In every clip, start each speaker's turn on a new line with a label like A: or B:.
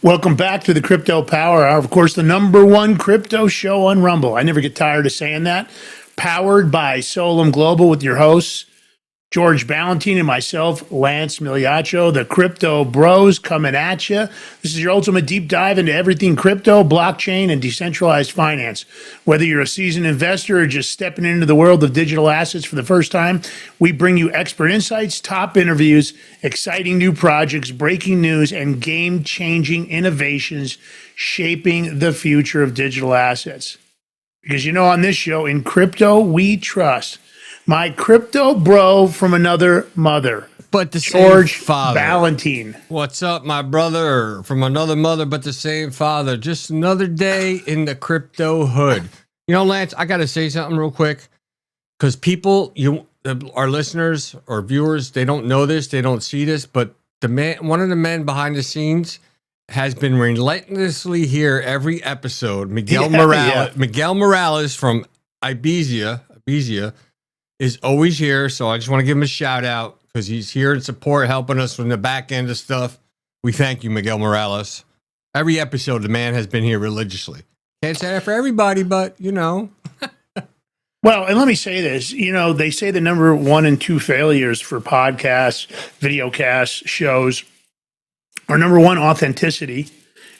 A: Welcome back to the Crypto Power Hour. Of course, the #1 crypto show on Rumble. I never get tired of saying that. Powered by Solana Global with your hosts, George Balloutine and myself, Lance Miliaccio, the Crypto Bros coming at you. This is your ultimate deep dive into everything crypto, blockchain, and decentralized finance. Whether you're a seasoned investor or just stepping into the world of digital assets for the first time, we bring you expert insights, top interviews, exciting new projects, breaking news, and game-changing innovations shaping the future of digital assets. Because on this show, in crypto, we trust. My crypto bro from another mother,
B: but the
A: George
B: same father.
A: Balloutine.
B: What's up, my brother from another mother, but the same father? Just another day in the crypto hood. Lance, I got to say something real quick, because people, our listeners or viewers, they don't know this, they don't see this, but one of the men behind the scenes has been relentlessly here every episode. Miguel Morales from Ibiza is always here, so I just want to give him a shout out because he's here in support, helping us from the back end of stuff. We thank you, Miguel Morales. Every episode, the man has been here religiously. Can't say that for everybody, but Well,
A: and let me say this. They say the #1 and 2 failures for podcasts, videocasts, shows are #1, authenticity,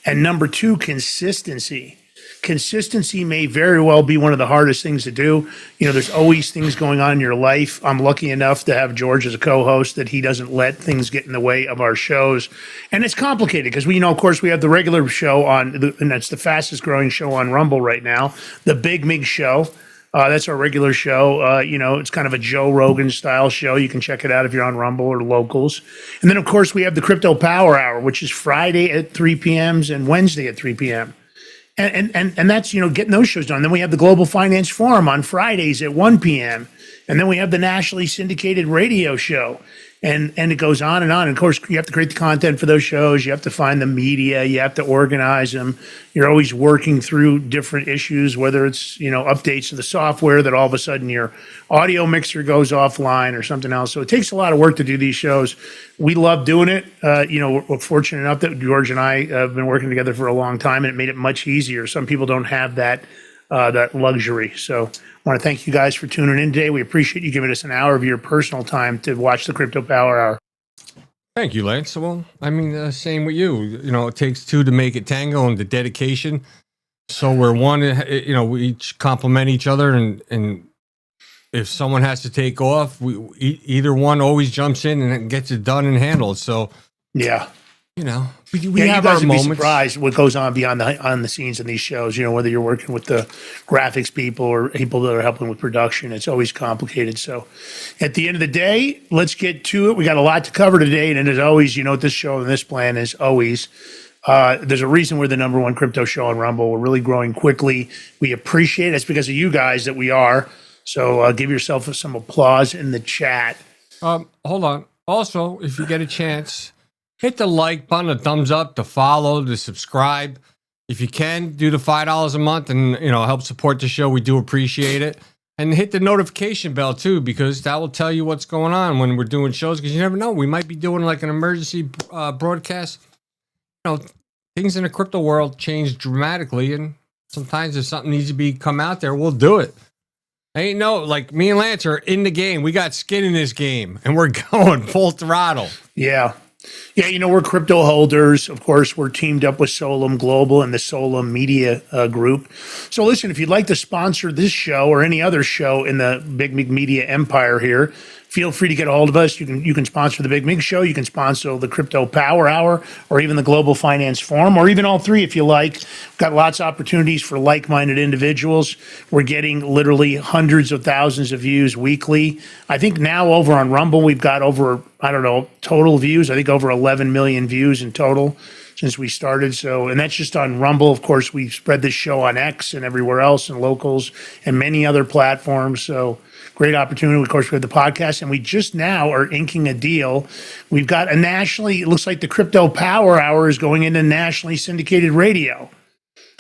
A: and #2, consistency. Consistency may very well be one of the hardest things to do. There's always things going on in your life. I'm lucky enough to have George as a co-host that he doesn't let things get in the way of our shows. And it's complicated because of course, we have the regular show and that's the fastest growing show on Rumble right now, the Big Mig Show. That's our regular show. It's kind of a Joe Rogan style show. You can check it out if you're on Rumble or locals. And then, of course, we have the Crypto Power Hour, which is Friday at 3 p.m. and Wednesday at 3 p.m. And that's, getting those shows done. Then we have the Global Finance Forum on Fridays at 1 p.m. And then we have the nationally syndicated radio show. And it goes on and on. And of course, you have to create the content for those shows. You have to find the media. You have to organize them. You're always working through different issues, whether it's, updates to the software that all of a sudden your audio mixer goes offline or something else. So it takes a lot of work to do these shows. We love doing it. We're fortunate enough that George and I have been working together for a long time, and it made it much easier. Some people don't have that luxury. So I want to thank you guys for tuning in today. We appreciate you giving us an hour of your personal time to watch the Crypto Power Hour.
B: Thank you, Lance. Well, same with you. It takes two to make it tango, and the dedication. So we're one, we each complement each other, and if someone has to take off, either one always jumps in and gets it done and handled. So,
A: yeah.
B: We have our moments.
A: Be surprised what goes on on the scenes in these shows. Whether you're working with the graphics people or people that are helping with production, it's always complicated. So, at the end of the day, let's get to it. We got a lot to cover today, and as always, this show and this plan is always. There's a reason we're the #1 crypto show on Rumble. We're really growing quickly. We appreciate it. It's because of you guys that we are. So, give yourself some applause in the chat.
B: Hold on. Also, if you get a chance, hit the like button, the thumbs up, the follow, the subscribe. If you can, do the $5 a month and, help support the show. We do appreciate it. And hit the notification bell, too, because that will tell you what's going on when we're doing shows, because you never know. We might be doing like an emergency broadcast. Things in the crypto world change dramatically, and sometimes if something needs to come out there, we'll do it. Like me and Lance are in the game. We got skin in this game, and we're going full throttle.
A: Yeah. Yeah, we're crypto holders. Of course, we're teamed up with Solana Global and the Solana Media Group. So listen, if you'd like to sponsor this show or any other show in the Big Mig Media empire here, feel free to get a hold of us. You can sponsor the Big Mig Show. You can sponsor the Crypto Power Hour or even the Global Finance Forum, or even all three if you like. We've got lots of opportunities for like-minded individuals. We're getting literally hundreds of thousands of views weekly. I think now over on Rumble, we've got over, total views. I think over 11 million views in total since we started. So, and that's just on Rumble. Of course, we spread this show on X and everywhere else and locals and many other platforms. So great opportunity. Of course, we have the podcast, and we just now are inking a deal. We've got it looks like the Crypto Power Hour is going into nationally syndicated radio.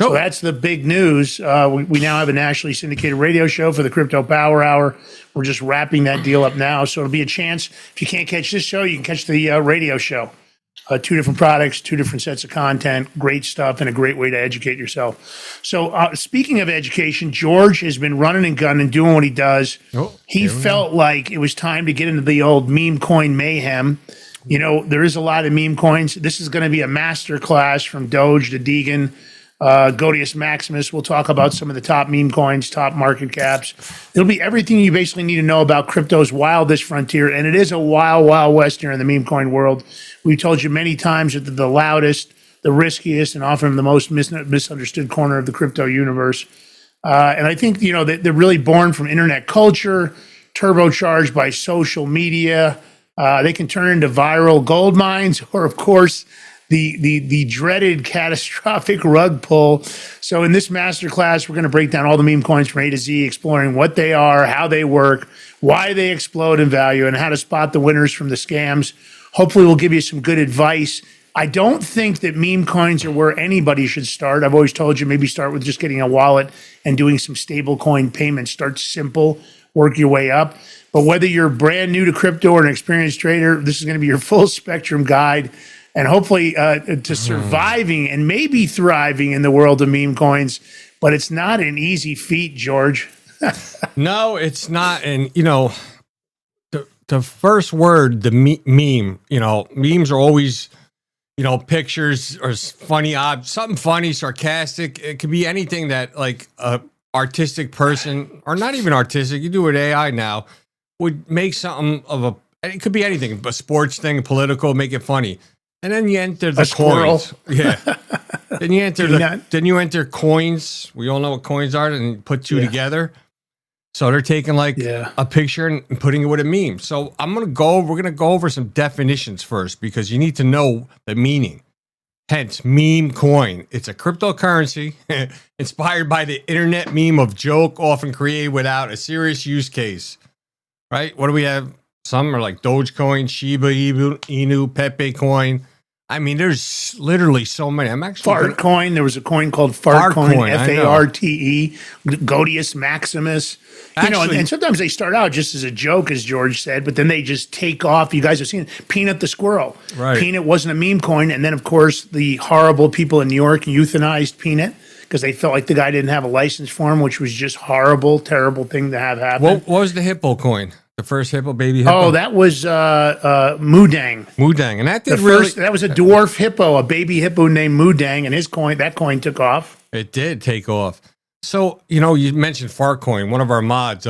A: So that's the big news. We now have a nationally syndicated radio show for the Crypto Power Hour. We're just wrapping that deal up now. So it'll be a chance. If you can't catch this show, you can catch the radio show. 2 different products, 2 different sets of content, great stuff, and a great way to educate yourself. So, speaking of education, George has been running and gunning, doing what he does. He felt like it was time to get into the old meme coin mayhem. You know, there is a lot of meme coins. This is going to be a master class from Doge to Deegan, Godius Maximus. We'll talk about some of the top meme coins, top market caps. It'll be everything you basically need to know about crypto's wildest frontier. And it is a wild, wild west here in the meme coin world. We've told you many times that they're the loudest, the riskiest, and often the most misunderstood corner of the crypto universe. And I think, you know, they're really born from internet culture, turbocharged by social media. They can turn into viral gold mines, or of course, the dreaded catastrophic rug pull. So in this masterclass, we're going to break down all the meme coins from A to Z, exploring what they are, how they work, why they explode in value, and how to spot the winners from the scams. Hopefully, we'll give you some good advice. I don't think that meme coins are where anybody should start. I've always told you maybe start with just getting a wallet and doing some stable coin payments. Start simple, work your way up. But whether you're brand new to crypto or an experienced trader, this is going to be your full spectrum guide, and hopefully to surviving and maybe thriving in the world of meme coins. But it's not an easy feat, George.
B: No, it's not. And, you know, the first word, the meme, you know, memes are always, you know, pictures or funny, something funny, sarcastic. It could be anything that like a artistic person, or not even artistic, you do it AI now, would make something of a, it could be anything, a sports thing, political, make it funny. And then you enter the coins. Yeah. Then you enter coins. We all know what coins are, and put two together. So they're taking like a picture and putting it with a meme. So we're going to go over some definitions first, because you need to know the meaning. Hence, meme coin. It's a cryptocurrency inspired by the internet meme of joke, often created without a serious use case. Right? What do we have? Some are like Dogecoin, Shiba Inu, Pepe coin. I mean, there's literally so many. I'm actually
A: Fart coin. There was a coin called Fart coin, Farte, Godius Maximus. Actually, you know, and sometimes they start out just as a joke, as George said, but then they just take off. You guys have seen Peanut the squirrel.
B: Right.
A: Peanut wasn't a meme coin, and then of course the horrible people in New York euthanized Peanut because they felt like the guy didn't have a license for him, which was just horrible, terrible thing to have happen.
B: What was the hippo coin? The first hippo, baby hippo?
A: Oh, that was Moodang.
B: Moodang. And that did
A: that was a dwarf hippo, a baby hippo named Moodang, and that coin took off.
B: It did take off. So, you know, you mentioned Fartcoin, one of our mods,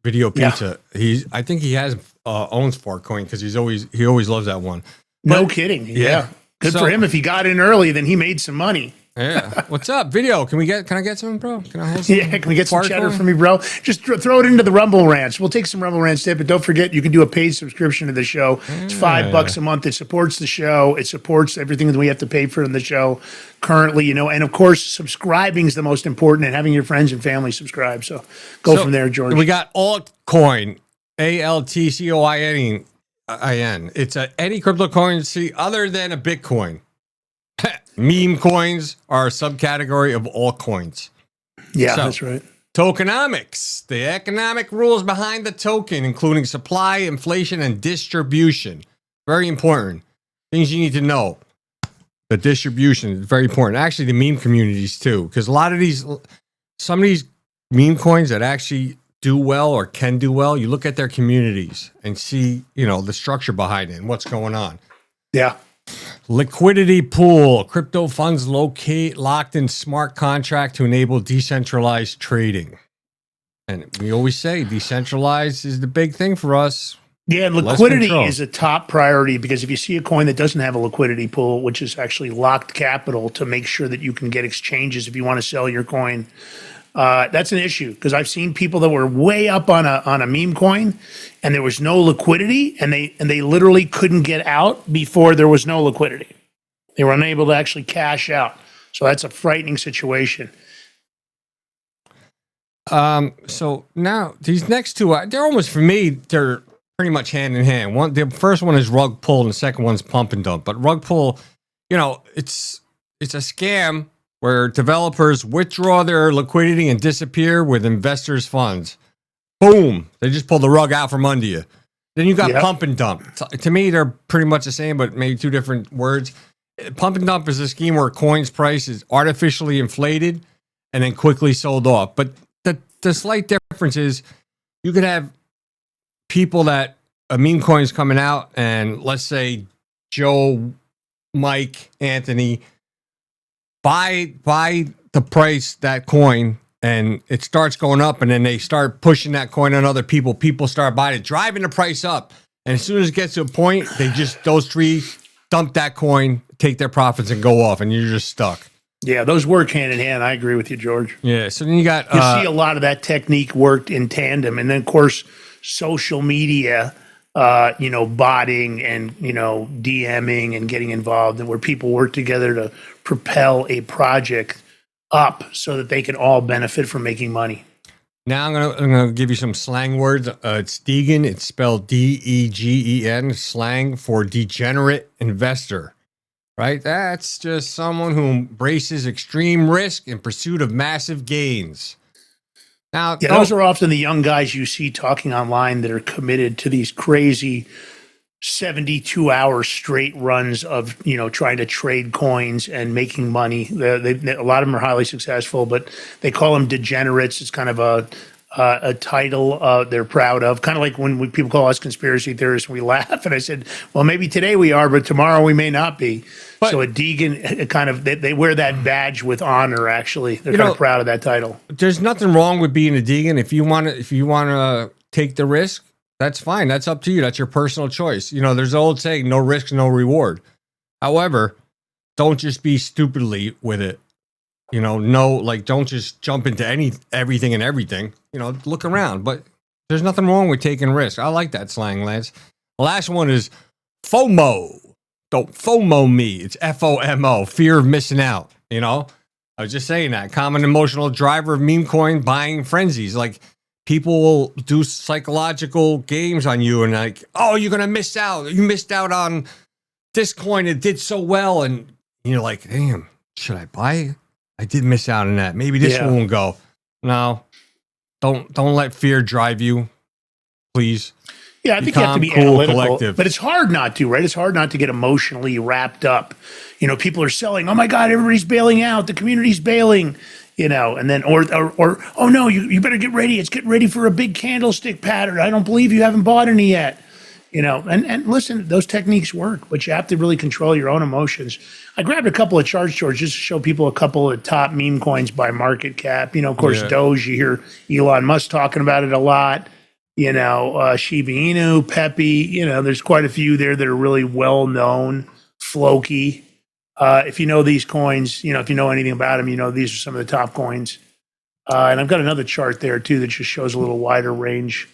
B: Video Pizza. I think he owns Fartcoin because he always loves that one. But,
A: no kidding. Yeah. Good for him. If he got in early, then he made some money.
B: Yeah. What's up, Video? Can I get some, bro? Can I have some?
A: Yeah, can we get some cheddar from me, bro? Just throw it into the Rumble Ranch. We'll take some Rumble Ranch tip, but don't forget you can do a paid subscription to the show. It's $5 a month. It supports the show. It supports everything that we have to pay for in the show currently, you know. And of course, subscribing is the most important, and having your friends and family subscribe. So go from there, George.
B: We got altcoin, ALTCOIN. It's any cryptocurrency other than a Bitcoin. Meme coins are a subcategory of altcoins.
A: Yeah, that's right.
B: Tokenomics, the economic rules behind the token, including supply, inflation, and distribution. Very important. Things you need to know. The distribution is very important. Actually, the meme communities too, because some of these meme coins that actually do well or can do well, you look at their communities and see, you know, the structure behind it and what's going on.
A: Yeah.
B: Liquidity pool, crypto funds locked in smart contract to enable decentralized trading. And we always say decentralized is the big thing for us.
A: Yeah, and liquidity is a top priority, because if you see a coin that doesn't have a liquidity pool, which is actually locked capital to make sure that you can get exchanges if you want to sell your coin, that's an issue, because I've seen people that were way up on a meme coin and there was no liquidity, and they literally couldn't get out before there was no liquidity. They were unable to actually cash out. So that's a frightening situation.
B: So now these next two, they're almost, for me, they're pretty much hand in hand. The first one is rug pull and the second one's pump and dump. But rug pull, you know, it's a scam where developers withdraw their liquidity and disappear with investors' funds. Boom. They just pull the rug out from under you. Then you got
A: Yep.
B: pump and dump. To me, they're pretty much the same, but maybe two different words. Pump and dump is a scheme where coins price is artificially inflated and then quickly sold off. But the slight difference is you could have people that a meme coin's coming out, and let's say Joe, Mike, Anthony buy the price that coin, and it starts going up, and then they start pushing that coin on other people. People start buying it, driving the price up, and as soon as it gets to a point, those three dump that coin, take their profits, and go off, and you're just stuck.
A: Yeah, those work hand in hand. I agree with you, George.
B: Yeah, so then you got
A: You see a lot of that technique worked in tandem, and then of course social media, botting and DMing and getting involved, and where people work together to propel a project up so that they can all benefit from making money.
B: Now I'm gonna give you some slang words. It's Degen. It's spelled Degen. Slang for degenerate investor. Right? That's just someone who embraces extreme risk in pursuit of massive gains. Now,
A: Yeah, those are often the young guys you see talking online that are committed to these crazy 72-hour straight runs of, trying to trade coins and making money. A lot of them are highly successful, but they call them degenerates. It's kind of a title they're proud of. Kind of like when people call us conspiracy theorists, we laugh. And I said, well, maybe today we are, but tomorrow we may not be. But, so a Degen, they wear that badge with honor, actually. They're kind of proud of that title.
B: There's nothing wrong with being a Degen. If you want to take the risk, that's fine. That's up to you. That's your personal choice. There's the old saying, no risk, no reward. However, don't just be stupidly with it. Don't just jump into everything and everything. Look around. But there's nothing wrong with taking risks. I like that slang, Lance. The last one is FOMO. Don't FOMO me. It's FOMO, fear of missing out. I was just saying that. Common emotional driver of meme coin buying frenzies. Like, people will do psychological games on you and like, oh, you're going to miss out. You missed out on this coin. It did so well. And you're like, damn, should I buy it? I did miss out on that. Maybe this one won't go. No, don't let fear drive you, please.
A: Yeah, I think you have to be analytical, but it's hard not to, right? It's hard not to get emotionally wrapped up. People are selling, oh my God, everybody's bailing out. The community's bailing, and then, or oh no, you better get ready. It's getting ready for a big candlestick pattern. I don't believe you haven't bought any yet. And listen, those techniques work, but you have to really control your own emotions. I grabbed a couple of charts, George, just to show people a couple of top meme coins by market cap. Of course, Doge, you hear Elon Musk talking about it a lot. Shiba Inu, Pepe, there's quite a few there that are really well known. Floki. If you know these coins, if you know anything about them, these are some of the top coins. And I've got another chart there too that just shows a little wider range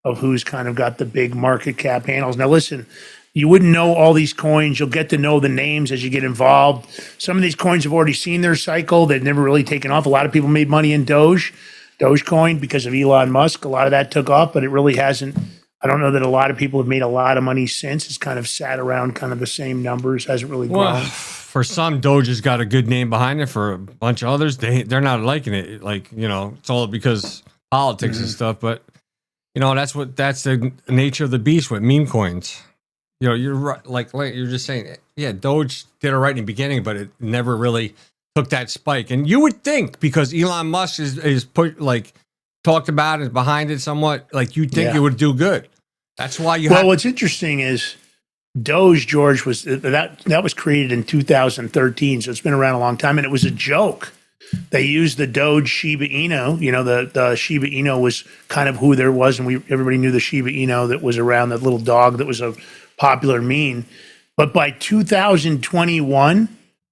A: of who's kind of got the big market cap handles. Now listen, you wouldn't know all these coins. You'll get to know the names as you get involved. Some of these coins have already seen their cycle. They've never really taken off. A lot of people made money in Dogecoin because of Elon Musk. A lot of that took off, but it really hasn't. I don't know that a lot of people have made a lot of money since. It's kind of sat around kind of the same numbers, hasn't really grown.
B: Well, for some, Doge has got a good name behind it. For a bunch of others, they're not liking it. It's all because politics and stuff. But that's the nature of the beast with meme coins. You're right. Like you're just saying, yeah, Doge did it right in the beginning, but it never really took that spike. And you would think, because Elon Musk is talked about and behind it somewhat, like you'd think it would do good. That's why
A: what's interesting is Doge, George, was that was created in 2013, so it's been around a long time, and it was a joke. They used the Doge Shiba Inu. The Shiba Inu was kind of who there was, and everybody knew the Shiba Inu that was around, that little dog that was a popular meme. But by 2021,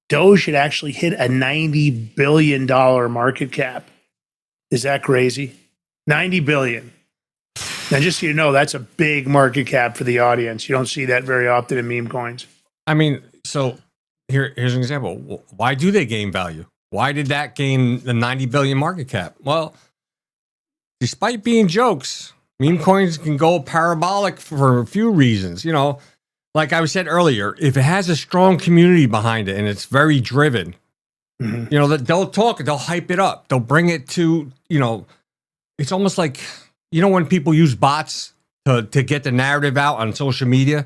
A: Doge had actually hit a $90 billion market cap. Is that crazy? $90 billion. Now, just so you know, that's a big market cap for the audience. You don't see that very often in meme coins.
B: I mean, so here's an example. Why do they gain value? Why did that gain the 90 billion market cap? Well, despite being jokes, meme coins can go parabolic for a few reasons. Like I said earlier, if it has a strong community behind it and it's very driven, they'll talk, they'll hype it up, they'll bring it to, it's almost like, when people use bots to get the narrative out on social media,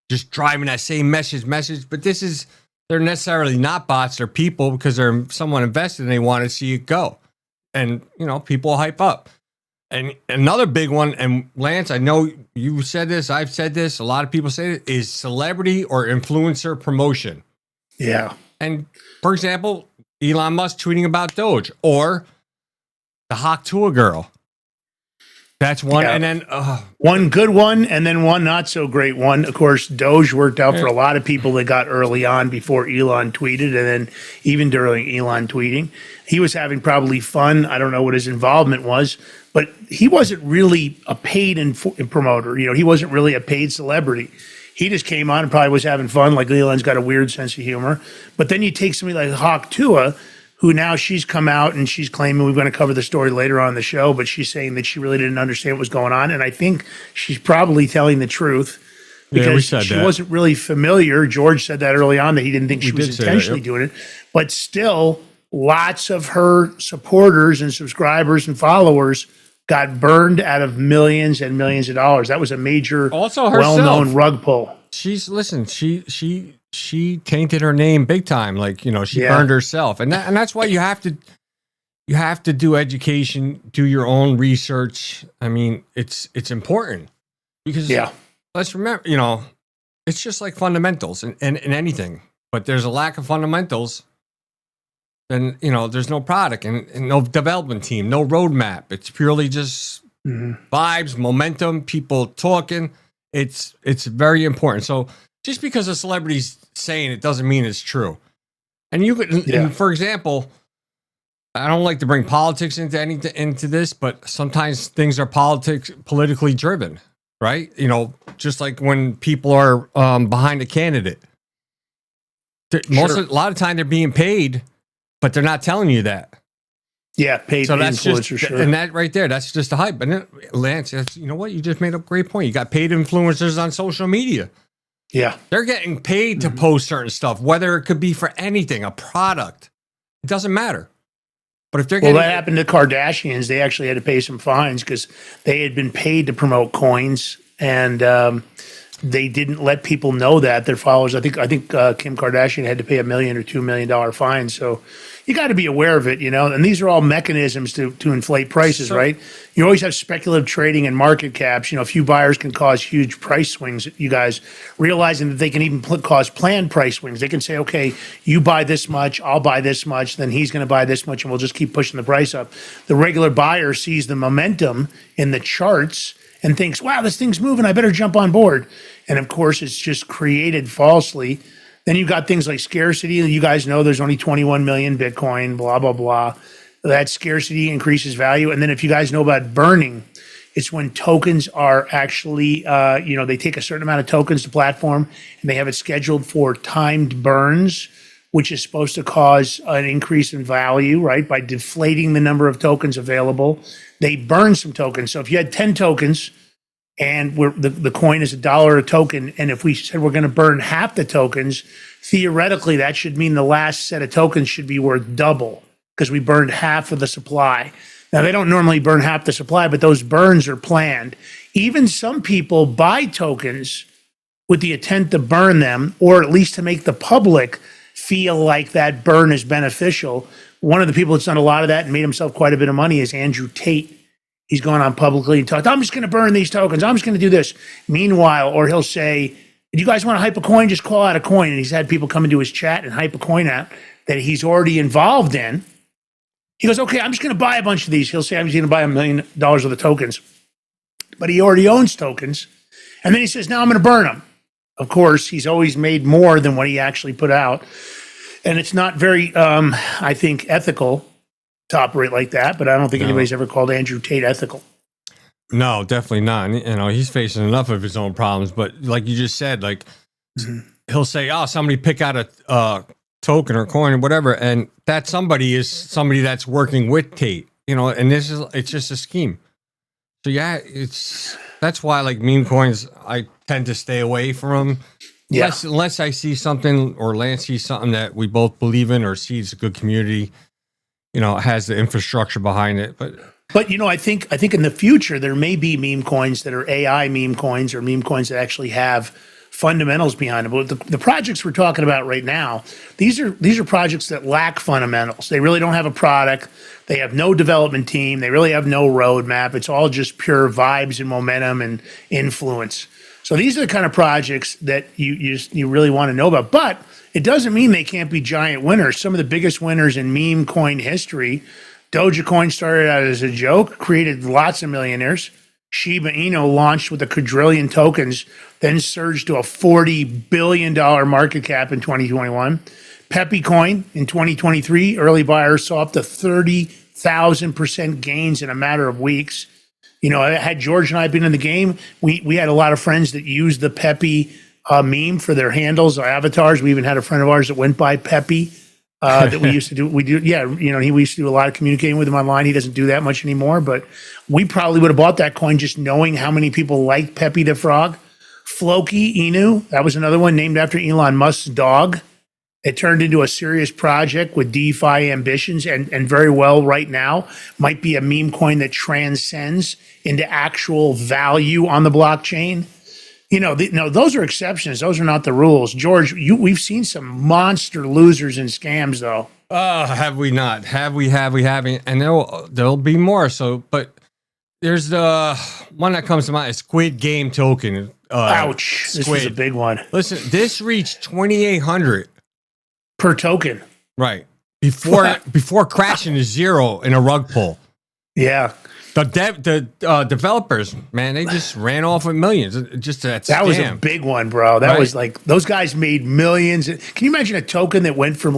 B: just driving that same message. But they're necessarily not bots, they're people because they're someone invested and they want to see it go. And, people hype up. And another big one, and Lance, I know you said this, I've said this, a lot of people say it, is celebrity or influencer promotion.
A: Yeah.
B: And for example, Elon Musk tweeting about Doge or the Hawk Tua girl. That's one. Yeah. And then
A: one good one and then one not so great one. Of course, Doge worked out for a lot of people that got early on before Elon tweeted. And then even during Elon tweeting, he was having probably fun. I don't know what his involvement was, but he wasn't really a paid promoter. He wasn't really a paid celebrity. He just came on and probably was having fun. Like Elon's got a weird sense of humor. But then you take somebody like Hawk Tua, who now she's come out and she's claiming, we're going to cover the story later on in the show, but she's saying that she really didn't understand what was going on. And I think she's probably telling the truth because she wasn't really familiar. George said that early on that he didn't think she was intentionally doing it. But still, lots of her supporters and subscribers and followers got burned out of millions and millions of dollars. That was a major, well-known rug pull.
B: She tainted her name big time. Like, she burned herself. And that's why you have to do education, do your own research. I mean, it's important because let's remember, it's just like fundamentals in anything, but there's a lack of fundamentals. Then, there's no product and no development team, no roadmap. It's purely just vibes, momentum, people talking. It's very important. So just because a celebrity's saying it doesn't mean it's true. And you could, and for example, I don't like to bring politics into this, but sometimes things are politically driven, right? Just like when people are behind a candidate. A lot of time they're being paid, but they're not telling you that.
A: Yeah, paid
B: so that's
A: influencer,
B: just, and that right there, that's just the hype. And then, Lance, you know what? You just made a great point. You got paid influencers on social media.
A: Yeah.
B: They're getting paid to post certain stuff, whether it could be for anything, a product. It doesn't matter. But if they're getting...
A: Well, that happened to Kardashians. They actually had to pay some fines because they had been paid to promote coins, and they didn't let people know that, their followers. I think Kim Kardashian had to pay $1 million or $2 million fine. So you got to be aware of it, and these are all mechanisms to inflate prices, right? You always have speculative trading and market caps. A few buyers can cause huge price swings. You guys realizing that they can even cause planned price swings. They can say, okay, you buy this much, I'll buy this much, then he's going to buy this much, and we'll just keep pushing the price up. The regular buyer sees the momentum in the charts and thinks, wow, this thing's moving, I better jump on board. And of course, it's just created falsely. Then you've got things like scarcity. You guys know there's only 21 million Bitcoin, blah, blah, blah. That scarcity increases value. And then if you guys know about burning, it's when tokens are actually, they take a certain amount of tokens to platform and they have it scheduled for timed burns, which is supposed to cause an increase in value, right? By deflating the number of tokens available. They burn some tokens. So if you had 10 tokens, and the coin is $1 a token, and if we said we're going to burn half the tokens, theoretically that should mean the last set of tokens should be worth double because we burned half of the supply. Now, they don't normally burn half the supply, but those burns are planned. Even some people buy tokens with the intent to burn them, or at least to make the public feel like that burn is beneficial. One of the people that's done a lot of that and made himself quite a bit of money is Andrew Tate. He's gone on publicly and talked, I'm just going to burn these tokens. I'm just going to do this. Meanwhile, or he'll say, do you guys want to hype a coin? Just call out a coin. And he's had people come into his chat and hype a coin out that he's already involved in. He goes, okay, I'm just going to buy a bunch of these. He'll say, I'm just going to buy $1 million worth of tokens. But he already owns tokens. And then he says, now I'm going to burn them. Of course, he's always made more than what he actually put out. And it's not very, I think, ethical to operate like that, but I don't think anybody's ever called Andrew Tate ethical.
B: No, definitely not. He's facing enough of his own problems, but like you just said, like he'll say, oh, somebody pick out a token or coin or whatever, and that somebody is somebody that's working with Tate, and it's just a scheme. So yeah, that's why like meme coins, I tend to stay away from them. Yeah. Unless I see something or Lance sees something that we both believe in or sees a good community, has the infrastructure behind it. But
A: But I think in the future there may be meme coins that are AI meme coins or meme coins that actually have fundamentals behind them. But the projects we're talking about right now, these are projects that lack fundamentals. They really don't have a product. They have no development team. They really have no roadmap. It's all just pure vibes and momentum and influence. So these are the kind of projects that you really want to know about. But it doesn't mean they can't be giant winners. Some of the biggest winners in meme coin history, Dogecoin started out as a joke, created lots of millionaires. Shiba Inu launched with a quadrillion tokens, then surged to a $40 billion market cap in 2021. Pepe coin in 2023, early buyers saw up to 30,000% gains in a matter of weeks. Had George and I been in the game, we had a lot of friends that used the Pepe meme for their handles or avatars. We even had a friend of ours that went by Pepe that we used to do. We used to do a lot of communicating with him online. He doesn't do that much anymore, but we probably would have bought that coin just knowing how many people liked Pepe the Frog. Floki Inu, that was another one named after Elon Musk's dog. It turned into a serious project with DeFi ambitions and very well right now might be a meme coin that transcends into actual value on the blockchain. Those are exceptions. Those are not the rules. George, we've seen some monster losers and scams, though.
B: Have we not? We haven't. And there'll be more. So, but there's the one that comes to mind, is Squid Game token.
A: Ouch.
B: Squid.
A: This is a big one.
B: Listen, this reached 2,800
A: per token.
B: Right. Before crashing to zero in a rug pull.
A: Yeah.
B: The developers, man, they just ran off with millions. Just that
A: was a big one, bro. That was like, those guys made millions. Can you imagine a token that went from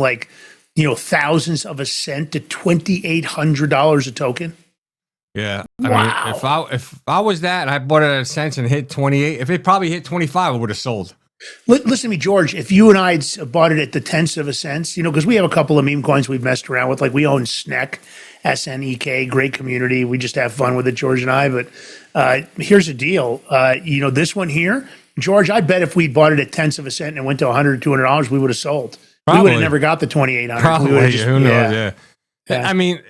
A: thousands of a cent to $2,800 a token?
B: Yeah. I mean, if I was that and I bought it at a cent and hit 28, if it probably hit 25, I would have sold.
A: Listen to me, George. If you and I had bought it at the tenths of a cent, because we have a couple of meme coins we've messed around with, like we own SNEK, SNEK, great community. We just have fun with it, George and I. But here's the deal. This one here, George, I bet if we'd bought it at tenths of a cent and it went to $100, $200, we would have sold.
B: Probably.
A: We would have never got the 2,800.
B: Probably. Who knows?
A: Yeah.
B: I mean,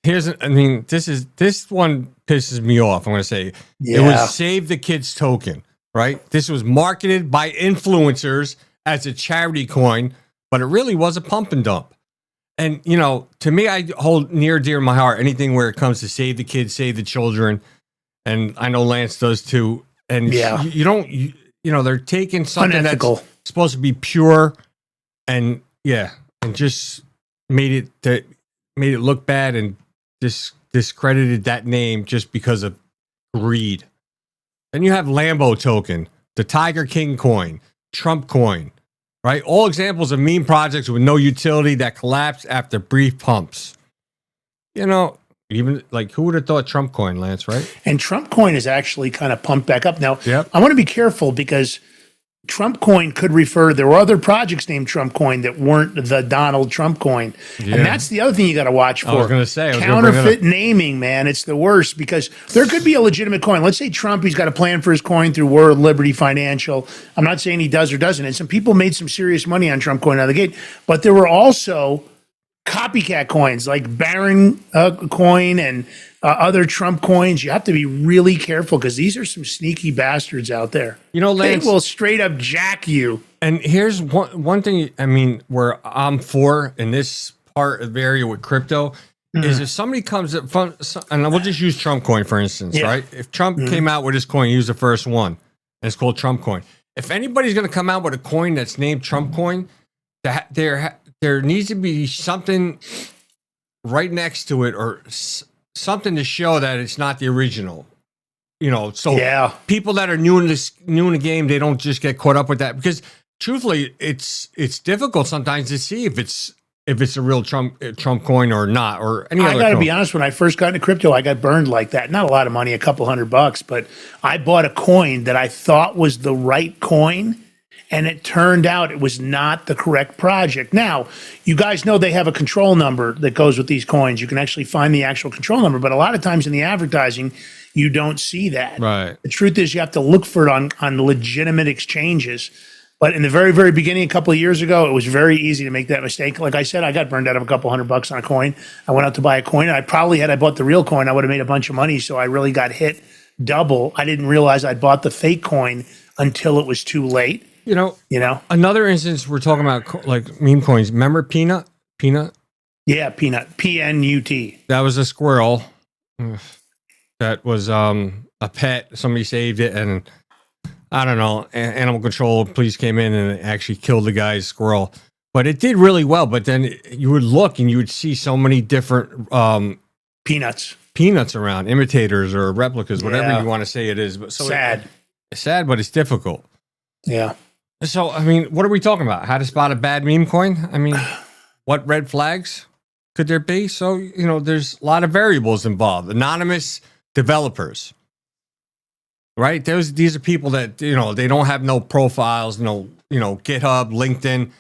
B: this one pisses me off. I'm going to say it was Save the Kids token. Right? This was marketed by influencers as a charity coin, but it really was a pump and dump. And, to me, I hold near dear to my heart anything where it comes to save the kids, save the children. And I know Lance does too. And they're taking something
A: unethical.
B: That's supposed to be pure and just made it look bad and discredited that name just because of greed. Then you have Lambo token, the Tiger King coin, Trump coin, right? All examples of meme projects with no utility that collapsed after brief pumps. Even who would have thought Trump coin, Lance, right?
A: And Trump coin is actually kind of pumped back up. Now,
B: yep.
A: I want to be careful because Trump coin could refer, there were other projects named Trump coin that weren't the Donald Trump coin. Yeah. And that's the other thing you got to watch for.
B: I was going to say.
A: Counterfeit naming, man. It's the worst because there could be a legitimate coin. Let's say Trump, he's got a plan for his coin through World Liberty Financial. I'm not saying he does or doesn't. And some people made some serious money on Trump coin out of the gate. But there were also copycat coins like Barron coin and other Trump coins. You have to be really careful because these are some sneaky bastards out there.
B: Lance,
A: they will straight up jack you.
B: And here's one thing, where I'm for in this part of the area with crypto is if somebody comes up from, and we'll just use Trump coin, for instance, right? If Trump came out with his coin, he was the first one, and it's called Trump coin. If anybody's going to come out with a coin that's named Trump coin, there needs to be something right next to it or something to show that it's not the original. People that are new in the game, they don't just get caught up with that because truthfully, it's difficult sometimes to see if it's a real Trump coin or not or any other. I got to
A: be honest. When I first got into crypto, I got burned like that. Not a lot of money, a couple $100, but I bought a coin that I thought was the right coin. And it turned out it was not the correct project. Now, you guys know they have a control number that goes with these coins. You can actually find the actual control number. But a lot of times in the advertising, you don't see that.
B: Right.
A: The truth is you have to look for it on legitimate exchanges. But in the very, very beginning, a couple of years ago, it was very easy to make that mistake. Like I said, I got burned out of a couple $100 on a coin. I went out to buy a coin, and I bought the real coin, I would have made a bunch of money. So I really got hit double. I didn't realize I'd bought the fake coin until it was too late.
B: You know, another instance we're talking about, like meme coins. Remember Peanut?
A: Yeah, Peanut. PNUT.
B: That was a squirrel. That was a pet. Somebody saved it, and I don't know. Animal control police came in and actually killed the guy's squirrel. But it did really well. But then you would look and you would see so many different peanuts around, imitators or replicas, whatever you want to say it is. But so it's sad, but it's difficult.
A: Yeah.
B: So I mean, what are we talking about? How to spot a bad meme coin? I mean, what red flags could there be? So there's a lot of variables involved. Anonymous developers. Right? These are people that, they don't have no profiles, no, GitHub, LinkedIn.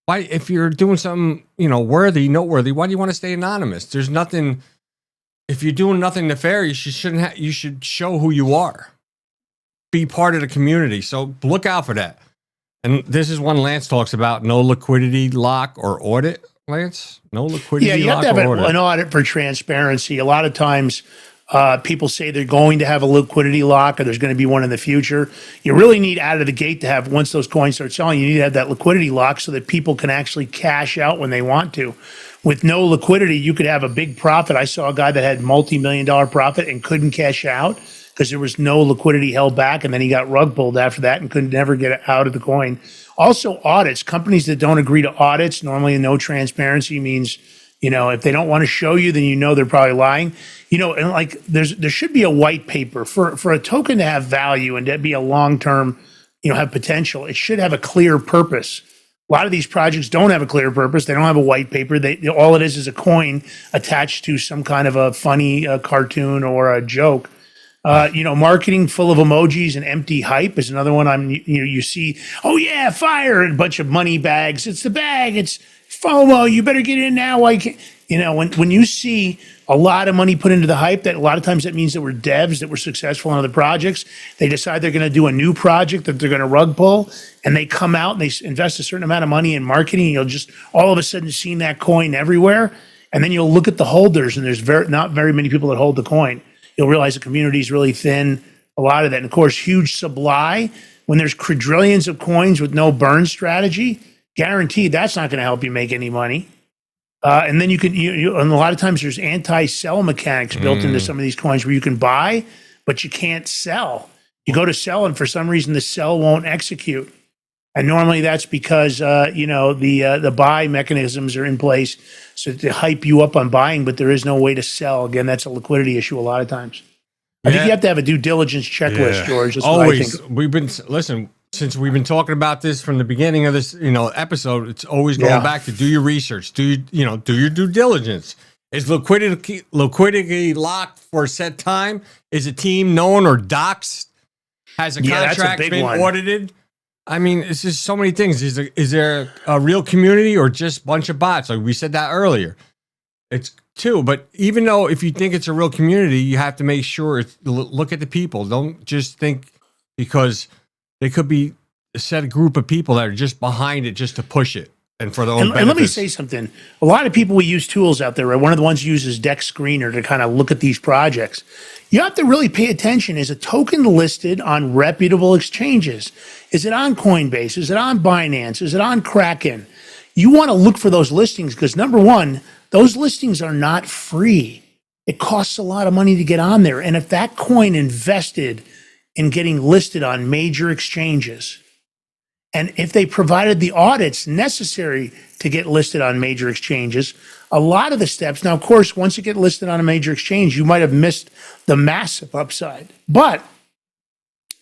B: Why, if you're doing something, noteworthy, why do you want to stay anonymous? There's nothing, if you're doing nothing nefarious, you should show who you are. Be part of the community. So look out for that. And this is one Lance talks about, no liquidity lock or audit, Lance? No liquidity lock or audit.
A: Yeah, you have to have an audit for transparency. A lot of times, people say they're going to have a liquidity lock or there's going to be one in the future. You really need out of the gate to have, once those coins start selling, you need to have that liquidity lock so that people can actually cash out when they want to. With no liquidity, you could have a big profit. I saw a guy that had multi-million-dollar profit and couldn't cash out because there was no liquidity held back, and then he got rug pulled after that and could never get out of the coin. Also, audits. Companies that don't agree to audits, normally no transparency means, if they don't want to show you, then they're probably lying. And like there should be a white paper for a token to have value and to be a long-term, have potential. It should have a clear purpose. A lot of these projects don't have a clear purpose. They don't have a white paper. All it is a coin attached to some kind of a funny cartoon or a joke. Marketing full of emojis and empty hype is another one. You see, oh yeah, fire, and a bunch of money bags. It's the bag. It's FOMO. You better get in now. When you see a lot of money put into the hype, that a lot of times that means that we're devs that were successful in other projects. They decide they're going to do a new project that they're going to rug pull, and they come out and they invest a certain amount of money in marketing. You'll just all of a sudden see that coin everywhere, and then you'll look at the holders, and there's not very many people that hold the coin. You'll realize the community is really thin, a lot of that. And of course, huge supply. When there's quadrillions of coins with no burn strategy, guaranteed that's not going to help you make any money. And then and a lot of times there's anti-sell mechanics built into some of these coins where you can buy, but you can't sell. You go to sell, and for some reason the sell won't execute. And normally that's because, the buy mechanisms are in place so to hype you up on buying, but there is no way to sell. Again, that's a liquidity issue a lot of times. I think you have to have a due diligence checklist, George. That's
B: always. Since we've been talking about this from the beginning of this, episode, it's always going back to do your research, do your due diligence. Is liquidity locked for a set time? Is a team known or doxed? Has a contract been audited? I mean, it's just so many things. Is there a real community or just a bunch of bots? Like we said that earlier. It's two, but even though if you think it's a real community, you have to make sure look at the people. Don't just think because they could be a set group of people that are just behind it just to push it and for their own benefits.
A: And let me say something. A lot of people, we use tools out there, right? One of the ones uses Dex Screener to kind of look at these projects. You have to really pay attention. Is a token listed on reputable exchanges? Is it on Coinbase? Is it on Binance? Is it on Kraken? You want to look for those listings because, number one, those listings are not free. It costs a lot of money to get on there. And if that coin invested in getting listed on major exchanges, and if they provided the audits necessary to get listed on major exchanges, a lot of the steps, now, of course, once you get listed on a major exchange, you might have missed the massive upside. But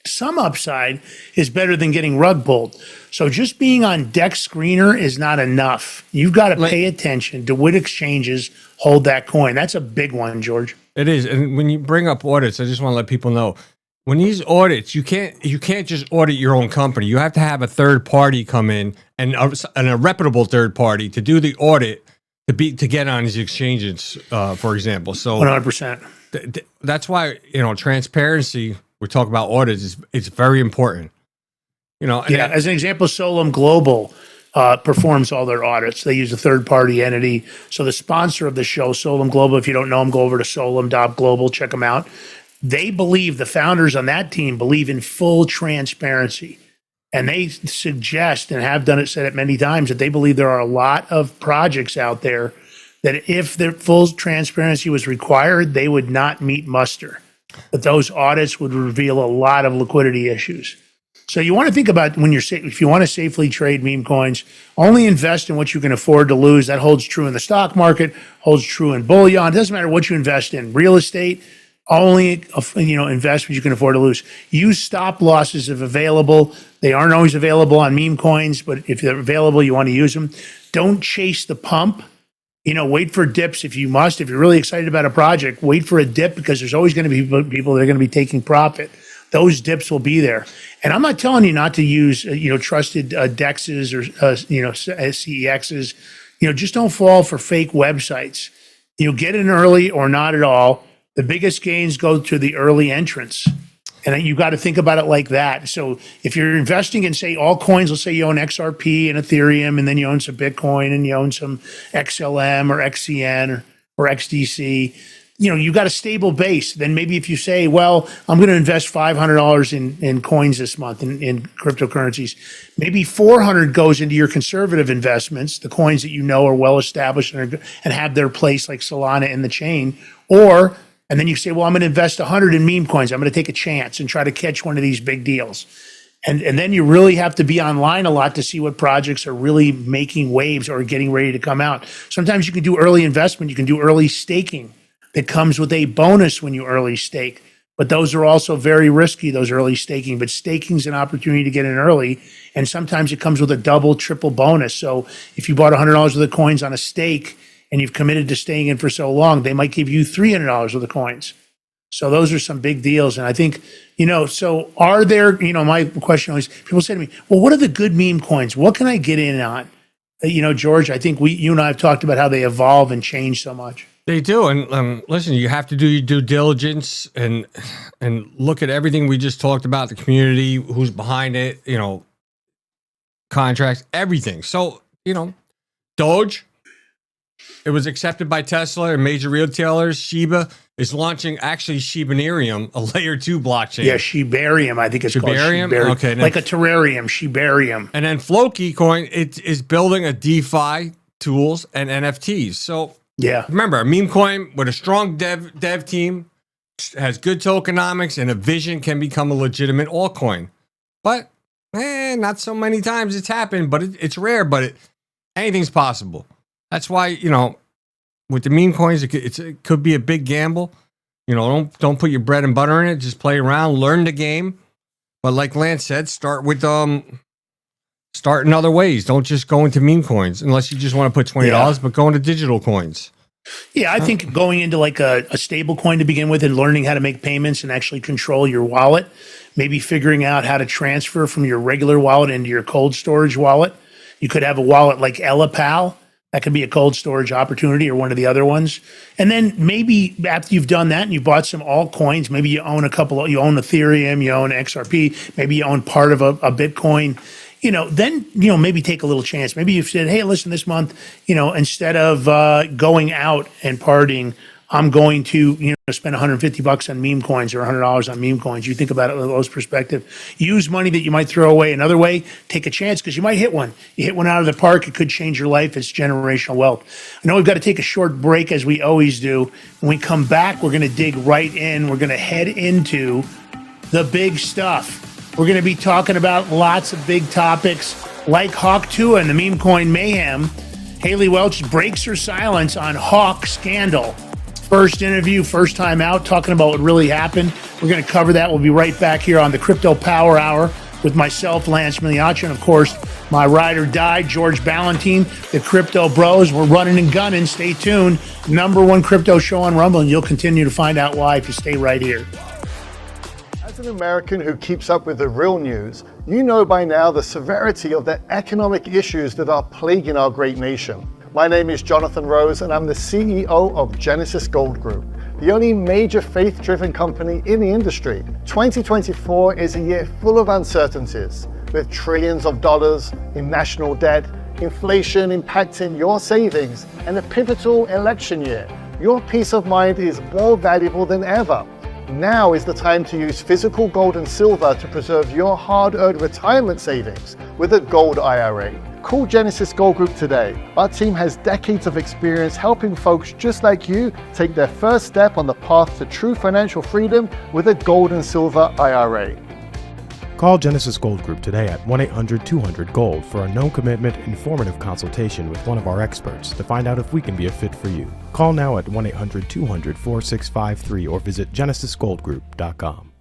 A: some upside is better than getting rug pulled. So just being on Dex Screener is not enough. You've got to pay attention to which exchanges hold that coin. That's a big one, George.
B: It is. And when you bring up audits, I just want to let people know, when these audits, you can't just audit your own company. You have to have a third party come in and a reputable third party to do the audit to get on these exchanges, for example. So
A: 100%.
B: That's why transparency. We talk about audits. It's very important. You know, and
A: Yeah, as an example, Solum Global performs all their audits. They use a third-party entity. So the sponsor of the show, Solum Global, if you don't know them, go over to solum.global, check them out. They believe, the founders on that team believe in full transparency. And they suggest, and have done it, said it many times, that they believe there are a lot of projects out there that if their full transparency was required, they would not meet muster. That those audits would reveal a lot of liquidity issues. So you want to think about when if you want to safely trade meme coins, only invest in what you can afford to lose. That holds true in the stock market, holds true in bullion. It doesn't matter what you invest in. Real estate, only invest what you can afford to lose. Use stop losses if available. They aren't always available on meme coins, but if they're available, you want to use them. Don't chase the pump. Wait for dips if you must. If you're really excited about a project, wait for a dip, because there's always going to be people that are going to be taking profit. Those dips will be there. And I'm not telling you not to use, trusted DEXs or, CEXs. Just don't fall for fake websites. Get in early or not at all. The biggest gains go to the early entrants. And you got to think about it like that. So if you're investing in, say, all coins, let's say you own XRP and Ethereum, and then you own some Bitcoin and you own some XLM or XCN or XDC, you got a stable base. Then maybe if you say, well, I'm going to invest $500 in coins this month in cryptocurrencies, maybe 400 goes into your conservative investments, the coins that are well established and have their place, like Solana in the chain. And then you say, well, I'm going to invest 100 in meme coins. I'm going to take a chance and try to catch one of these big deals. And then you really have to be online a lot to see what projects are really making waves or getting ready to come out. Sometimes you can do early investment. You can do early staking that comes with a bonus when you early stake. But those are also very risky, those early staking. But staking is an opportunity to get in early. And sometimes it comes with a double, triple bonus. So if you bought $100 worth of coins on a stake and you've committed to staying in for so long, they might give you $300 worth of coins. So those are some big deals. And I think, so are there, my question always, people say to me, well, what are the good meme coins? What can I get in on? George, I think you and I have talked about how they evolve and change so much.
B: They do. And listen, you have to do your due diligence and look at everything we just talked about, the community, who's behind it, contracts, everything. So, Doge, it was accepted by Tesla and major retailers. Shiba is launching ETHERUM, a layer 2 blockchain.
A: Yeah, Shibarium, I think it's called Shibarium. Okay, like a terrarium, Shibarium.
B: And then Floki coin, it is building a DeFi tools and NFTs. So
A: yeah,
B: remember, a meme coin with a strong dev team, has good tokenomics, and a vision can become a legitimate altcoin. But not so many times it's happened, but it's rare, but anything's possible. That's why, with the meme coins, it could be a big gamble. Don't put your bread and butter in it. Just play around, learn the game. But like Lance said, start in other ways. Don't just go into meme coins unless you just want to put $20, but go into digital coins.
A: Yeah, I think going into like a stable coin to begin with and learning how to make payments and actually control your wallet, maybe figuring out how to transfer from your regular wallet into your cold storage wallet. You could have a wallet like Ellipal. That could be a cold storage opportunity, or one of the other ones. And then maybe after you've done that and you bought some altcoins, maybe you own you own Ethereum, you own XRP, maybe you own part of a Bitcoin, then, maybe take a little chance. Maybe you've said, hey, listen, this month, instead of going out and partying, I'm going to, spend $150 on meme coins or $100 on meme coins. You think about it with those perspective. Use money that you might throw away another way. Take a chance, because you might hit one. You hit one out of the park, it could change your life. It's generational wealth. I know we've got to take a short break, as we always do. When we come back, we're going to dig right in. We're going to head into the big stuff. We're going to be talking about lots of big topics like Hawk Tua and the meme coin Mayhem. Haley Welch breaks her silence on Hawk scandal. First interview, first time out, talking about what really happened. We're going to cover that. We'll be right back here on the Crypto Power Hour with myself, Lance Miliacci, and of course, my ride or die, George Balloutine, the Crypto Bros. We're running and gunning. Stay tuned. #1 crypto show on Rumble, and you'll continue to find out why if you stay right here.
C: As an American who keeps up with the real news, you know by now the severity of the economic issues that are plaguing our great nation. My name is Jonathan Rose, and I'm the CEO of Genesis Gold Group, the only major faith-driven company in the industry. 2024 is a year full of uncertainties. With trillions of dollars in national debt, inflation impacting your savings, and a pivotal election year, your peace of mind is more valuable than ever. Now is the time to use physical gold and silver to preserve your hard-earned retirement savings with a gold IRA. Call Genesis Gold Group today. Our team has decades of experience helping folks just like you take their first step on the path to true financial freedom with a gold and silver IRA.
D: Call Genesis Gold Group today at 1-800-200-GOLD for a no-commitment, informative consultation with one of our experts to find out if we can be a fit for you. Call now at 1-800-200-4653 or visit genesisgoldgroup.com.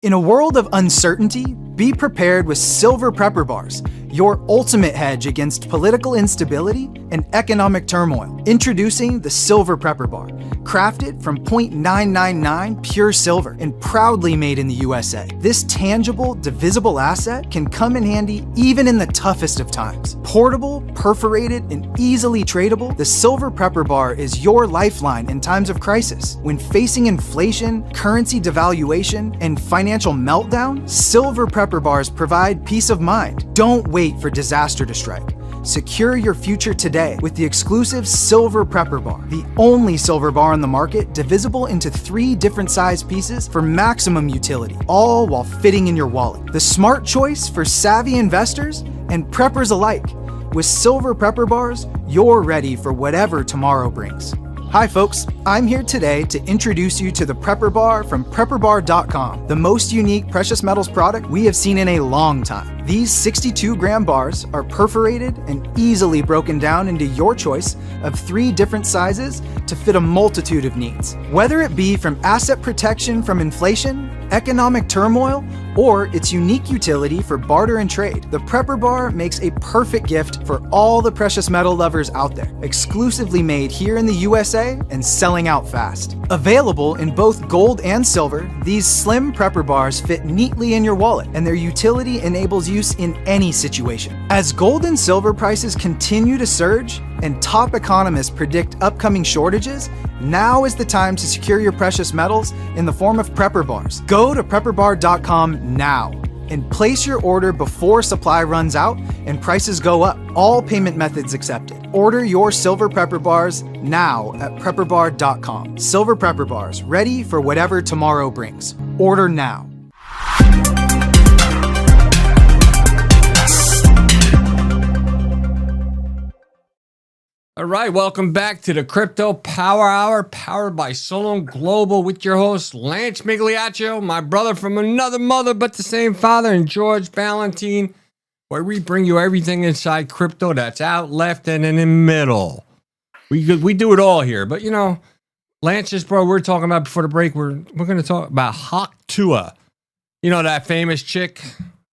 E: In a world of uncertainty, be prepared with Silver Prepper Bars, your ultimate hedge against political instability and economic turmoil. Introducing the Silver Prepper Bar, crafted from 0.999 pure silver and proudly made in the USA. This tangible, divisible asset can come in handy even in the toughest of times. Portable, perforated, and easily tradable, the Silver Prepper Bar is your lifeline in times of crisis. When facing inflation, currency devaluation, and financial meltdown, Silver Prepper Bars provide peace of mind. Don't wait for disaster to strike. Secure your future today with the exclusive Silver Prepper Bar, the only silver bar on the market divisible into 3 different size pieces for maximum utility, all while fitting in your wallet. The smart choice for savvy investors and preppers alike. With Silver Prepper Bars, you're ready for whatever tomorrow brings. Hi folks, I'm here today to introduce you to the Prepper Bar from PrepperBar.com, the most unique precious metals product we have seen in a long time. These 62-gram bars are perforated and easily broken down into your choice of 3 different sizes to fit a multitude of needs. Whether it be from asset protection from inflation, economic turmoil, or its unique utility for barter and trade, the Prepper Bar makes a perfect gift for all the precious metal lovers out there. Exclusively made here in the USA and selling out fast. Available in both gold and silver, these slim Prepper Bars fit neatly in your wallet, and their utility enables use in any situation. As gold and silver prices continue to surge, and top economists predict upcoming shortages, now is the time to secure your precious metals in the form of Prepper Bars. Go to PrepperBar.com now and place your order before supply runs out and prices go up. All payment methods accepted. Order your Silver Prepper Bars now at PrepperBar.com. Silver Prepper Bars, ready for whatever tomorrow brings. Order now.
B: All right, welcome back to the Crypto Power Hour, powered by Solon Global, with your host, Lance Migliaccio, my brother from another mother but the same father, and George Balloutine, where we bring you everything inside crypto that's out, left, and in the middle. We do it all here, but you know, Lance's bro, we're talking about before the break, we're going to talk about Hawk Tua. You know that famous chick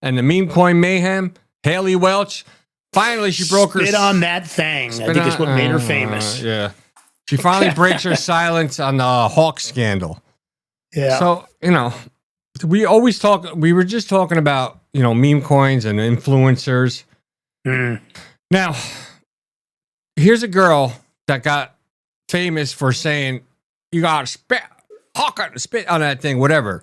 B: and the meme coin Mayhem, Haley Welch. Finally, she broke her...
A: Spit on that thing. I think is what made her famous.
B: Yeah. She finally breaks her silence on the Hawk scandal.
A: Yeah.
B: So, you know, we were just talking about, you know, meme coins and influencers.
A: Mm.
B: Now, here's a girl that got famous for saying, you got to spit on that thing, whatever.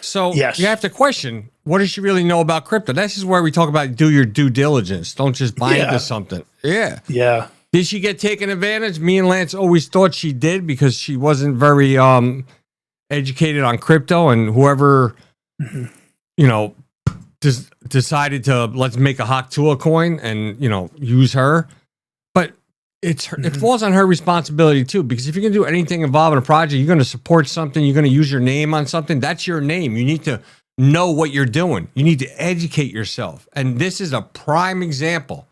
B: So
A: yes.
B: You have to question, what does she really know about crypto? This is where we talk about do your due diligence. Don't just buy into something. Yeah.
A: Yeah.
B: Did she get taken advantage? Me and Lance always thought she did because she wasn't very educated on crypto, and whoever, you know, decided to let's make a Hawk Tua coin and, you know, use her. But it falls on her responsibility too, because if you're going to do anything involving a project, you're going to support something, you're going to use your name on something, that's your name. You need to know what you're doing. You need to educate yourself. And this is a prime example.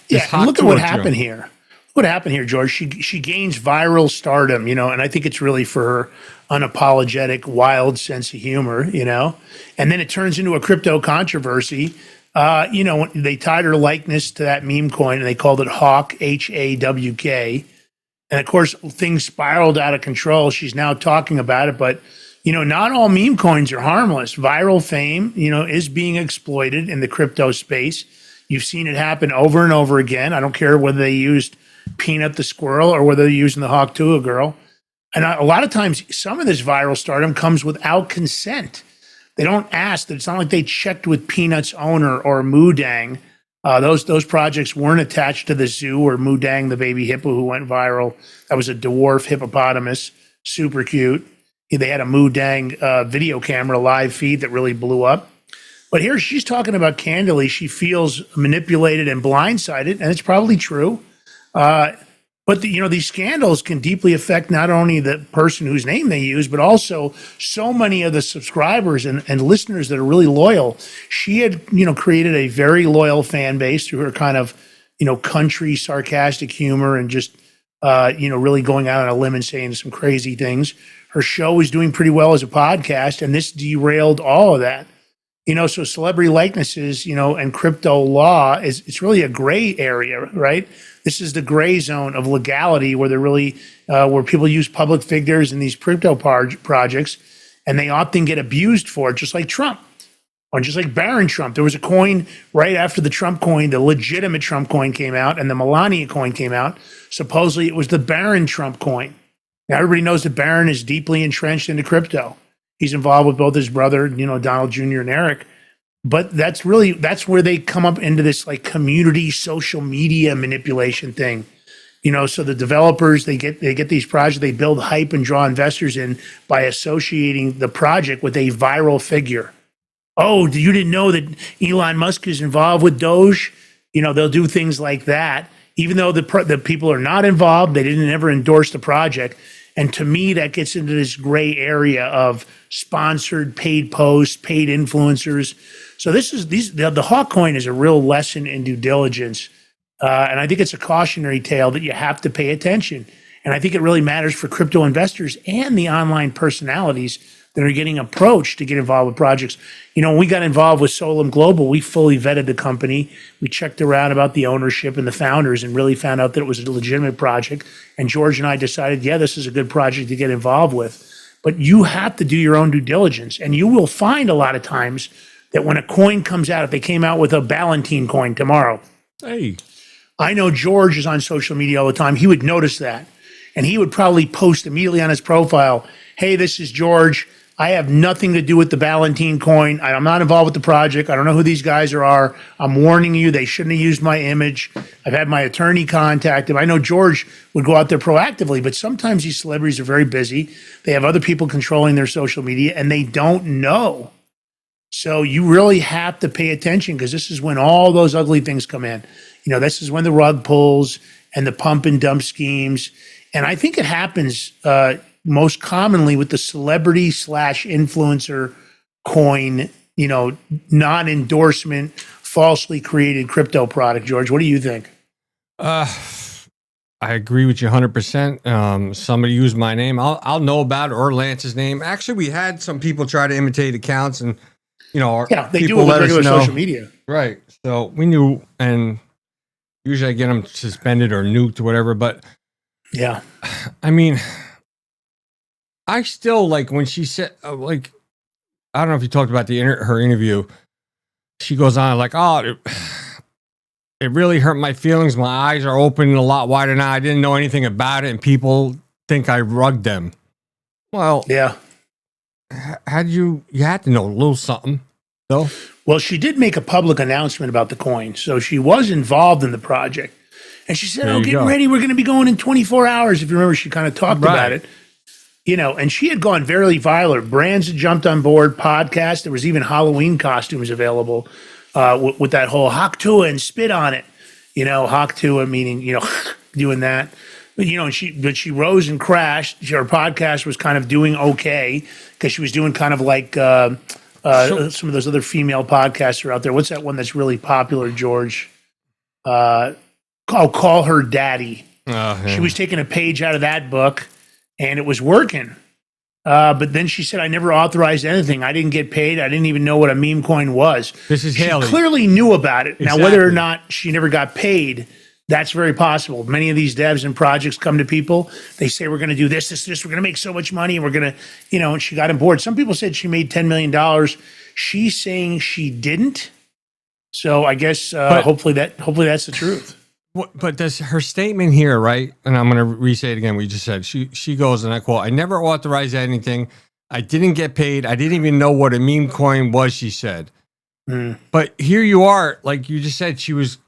A: Yeah, and look at what happened here. What happened here, George? She gains viral stardom, you know, and I think it's really for her unapologetic, wild sense of humor, you know, and then it turns into a crypto controversy. You know, they tied her likeness to that meme coin and they called it Hawk, Hawk. And of course, things spiraled out of control. She's now talking about it, but, you know, not all meme coins are harmless. Viral fame, you know, is being exploited in the crypto space. You've seen it happen over and over again. I don't care whether they used Peanut the squirrel or whether they're using the Hawk Tua girl. And a lot of times, some of this viral stardom comes without consent. They don't ask. It's not like they checked with Peanuts owner or Moodang. Those projects weren't attached to the zoo or Moodang, the baby hippo who went viral. That was a dwarf hippopotamus, super cute. They had a Moodang video camera live feed that really blew up. But here she's talking about candidly, she feels manipulated and blindsided, and it's probably true. But these scandals can deeply affect not only the person whose name they use, but also so many of the subscribers and listeners that are really loyal. She had, created a very loyal fan base through her kind of, country sarcastic humor and just, really going out on a limb and saying some crazy things. Her show was doing pretty well as a podcast, and this derailed all of that. So celebrity likenesses, and crypto law it's really a gray area, right? This is the gray zone of legality where they're really, where people use public figures in these crypto projects, and they often get abused for it, just like Trump, or just like Barron Trump. There was a coin right after the Trump coin, the legitimate Trump coin came out, and the Melania coin came out. Supposedly it was the Barron Trump coin. Now everybody knows that Barron is deeply entrenched into crypto. He's involved with both his brother, Donald Jr. and Eric. But that's where they come up into this like community social media manipulation thing. So the developers, they get these projects, they build hype and draw investors in by associating the project with a viral figure. Oh, you didn't know that Elon Musk is involved with Doge? They'll do things like that, even though the people are not involved. They didn't ever endorse the project. And to me, that gets into this gray area of sponsored, paid posts, paid influencers. So the Hawk coin is a real lesson in due diligence. And I think it's a cautionary tale that you have to pay attention. And I think it really matters for crypto investors and the online personalities that are getting approached to get involved with projects. When we got involved with Solum Global, we fully vetted the company. We checked around about the ownership and the founders and really found out that it was a legitimate project. And George and I decided, yeah, this is a good project to get involved with. But you have to do your own due diligence. And you will find a lot of times that when a coin comes out, if they came out with a Ballantine coin tomorrow,
B: hey,
A: I know George is on social media all the time. He would notice that. And he would probably post immediately on his profile, hey, this is George. I have nothing to do with the Ballantine coin. I'm not involved with the project. I don't know who these guys are. I'm warning you, they shouldn't have used my image. I've had my attorney contact him. I know George would go out there proactively, but sometimes these celebrities are very busy. They have other people controlling their social media, and they don't know. So you really have to pay attention, because this is when all those ugly things come in. This is when the rug pulls and the pump and dump schemes. And I think it happens most commonly with the celebrity / influencer coin, non-endorsement, falsely created crypto product. George, what do you think?
B: I agree with you 100%. Somebody used my name. I'll know about it, or Lance's name. Actually, we had some people try to imitate accounts, and
A: they do it with regular social media,
B: right? So we knew, and usually I get them suspended or nuked or whatever. But
A: yeah,
B: I mean, I still like when she said, I don't know if you talked about her interview. She goes on like, oh, it really hurt my feelings. My eyes are open a lot wider now. I didn't know anything about it, and people think I rugged them. Well,
A: yeah.
B: You had to know a little something, though.
A: Well, she did make a public announcement about the coin, so she was involved in the project. And she said, get ready. We're going to be going in 24 hours. If you remember, she kind of talked about it. And she had gone very viral. Brands had jumped on board, podcasts. There was even Halloween costumes available with that whole Hawk Tua and spit on it. Hawk Tua meaning, doing that. But, she rose and crashed. Her podcast was kind of doing okay because she was doing kind of like some of those other female podcasts are out there. What's that one that's really popular, George? Call Her Daddy.
B: Yeah.
A: She was taking a page out of that book, and it was working. But then she said, I never authorized anything. I didn't get paid. I didn't even know what a meme coin was.
B: This is Haley.
A: She clearly knew about it.
B: Exactly.
A: Now, whether or not she never got paid, that's very possible. Many of these devs and projects come to people. They say, we're going to do this. We're going to make so much money. And we're going to, and she got on board. Some people said she made $10 million. She's saying she didn't. So I guess hopefully that's the truth.
B: But does her statement here, right? And I'm going to re-say it again. We just said she goes, and I quote, I never authorized anything. I didn't get paid. I didn't even know what a meme coin was, she said.
A: Mm.
B: But here you are, like you just said, she was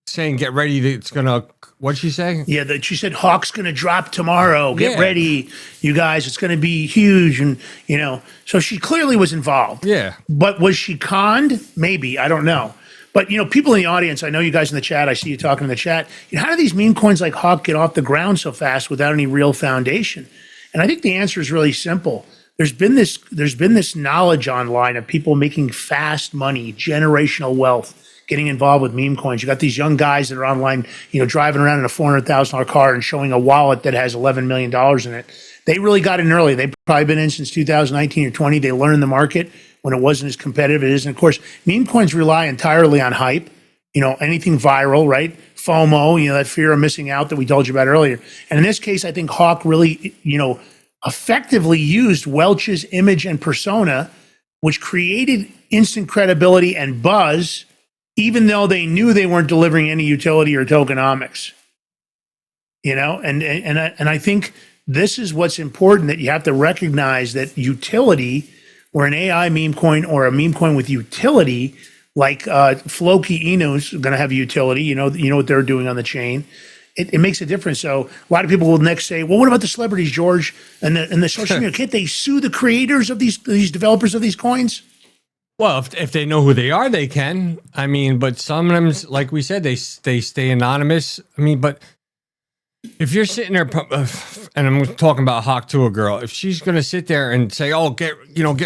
B: saying, get ready. It's going to, what'd she say?
A: Yeah, that she said Hawk's going to drop tomorrow. Get
B: Yeah.
A: ready, you guys. It's going to be huge. And, you know, so she clearly was involved.
B: Yeah.
A: But was she conned? Maybe. I don't know. But, you know, people in the audience, I know you guys in the chat, I see you talking in the chat. You know, how do these meme coins like Hawk get off the ground so fast without any real foundation? And I think the answer is really simple. There's been this knowledge online of people making fast money, generational wealth, getting involved with meme coins. You got these young guys that are online, you know, driving around in a $400,000 car and showing a wallet that has $11 million in it. They really got in early. They've probably been in since 2019 or 20. They learned the market when it wasn't as competitive as it is. And of course, meme coins rely entirely on hype. You know, anything viral, right? FOMO, you know, that fear of missing out that we told you about earlier. And in this case, I think Hawk really, you know, effectively used Welch's image and persona, which created instant credibility and buzz, even though they knew they weren't delivering any utility or tokenomics. You know, and I think this is what's important, that you have to recognize that utility, or an AI meme coin or a meme coin with utility, like Floki Inu's going to have utility. You know what they're doing on the chain. It makes a difference. So a lot of people will next say, well, what about the celebrities, George? And the social media, can't they sue the creators of these developers of these coins?
B: Well, if they know who they are, they can. I mean, but sometimes, like we said, they stay anonymous. I mean, but if you're sitting there, and I'm talking about Hawk to a girl, if she's going to sit there and say, "Oh, get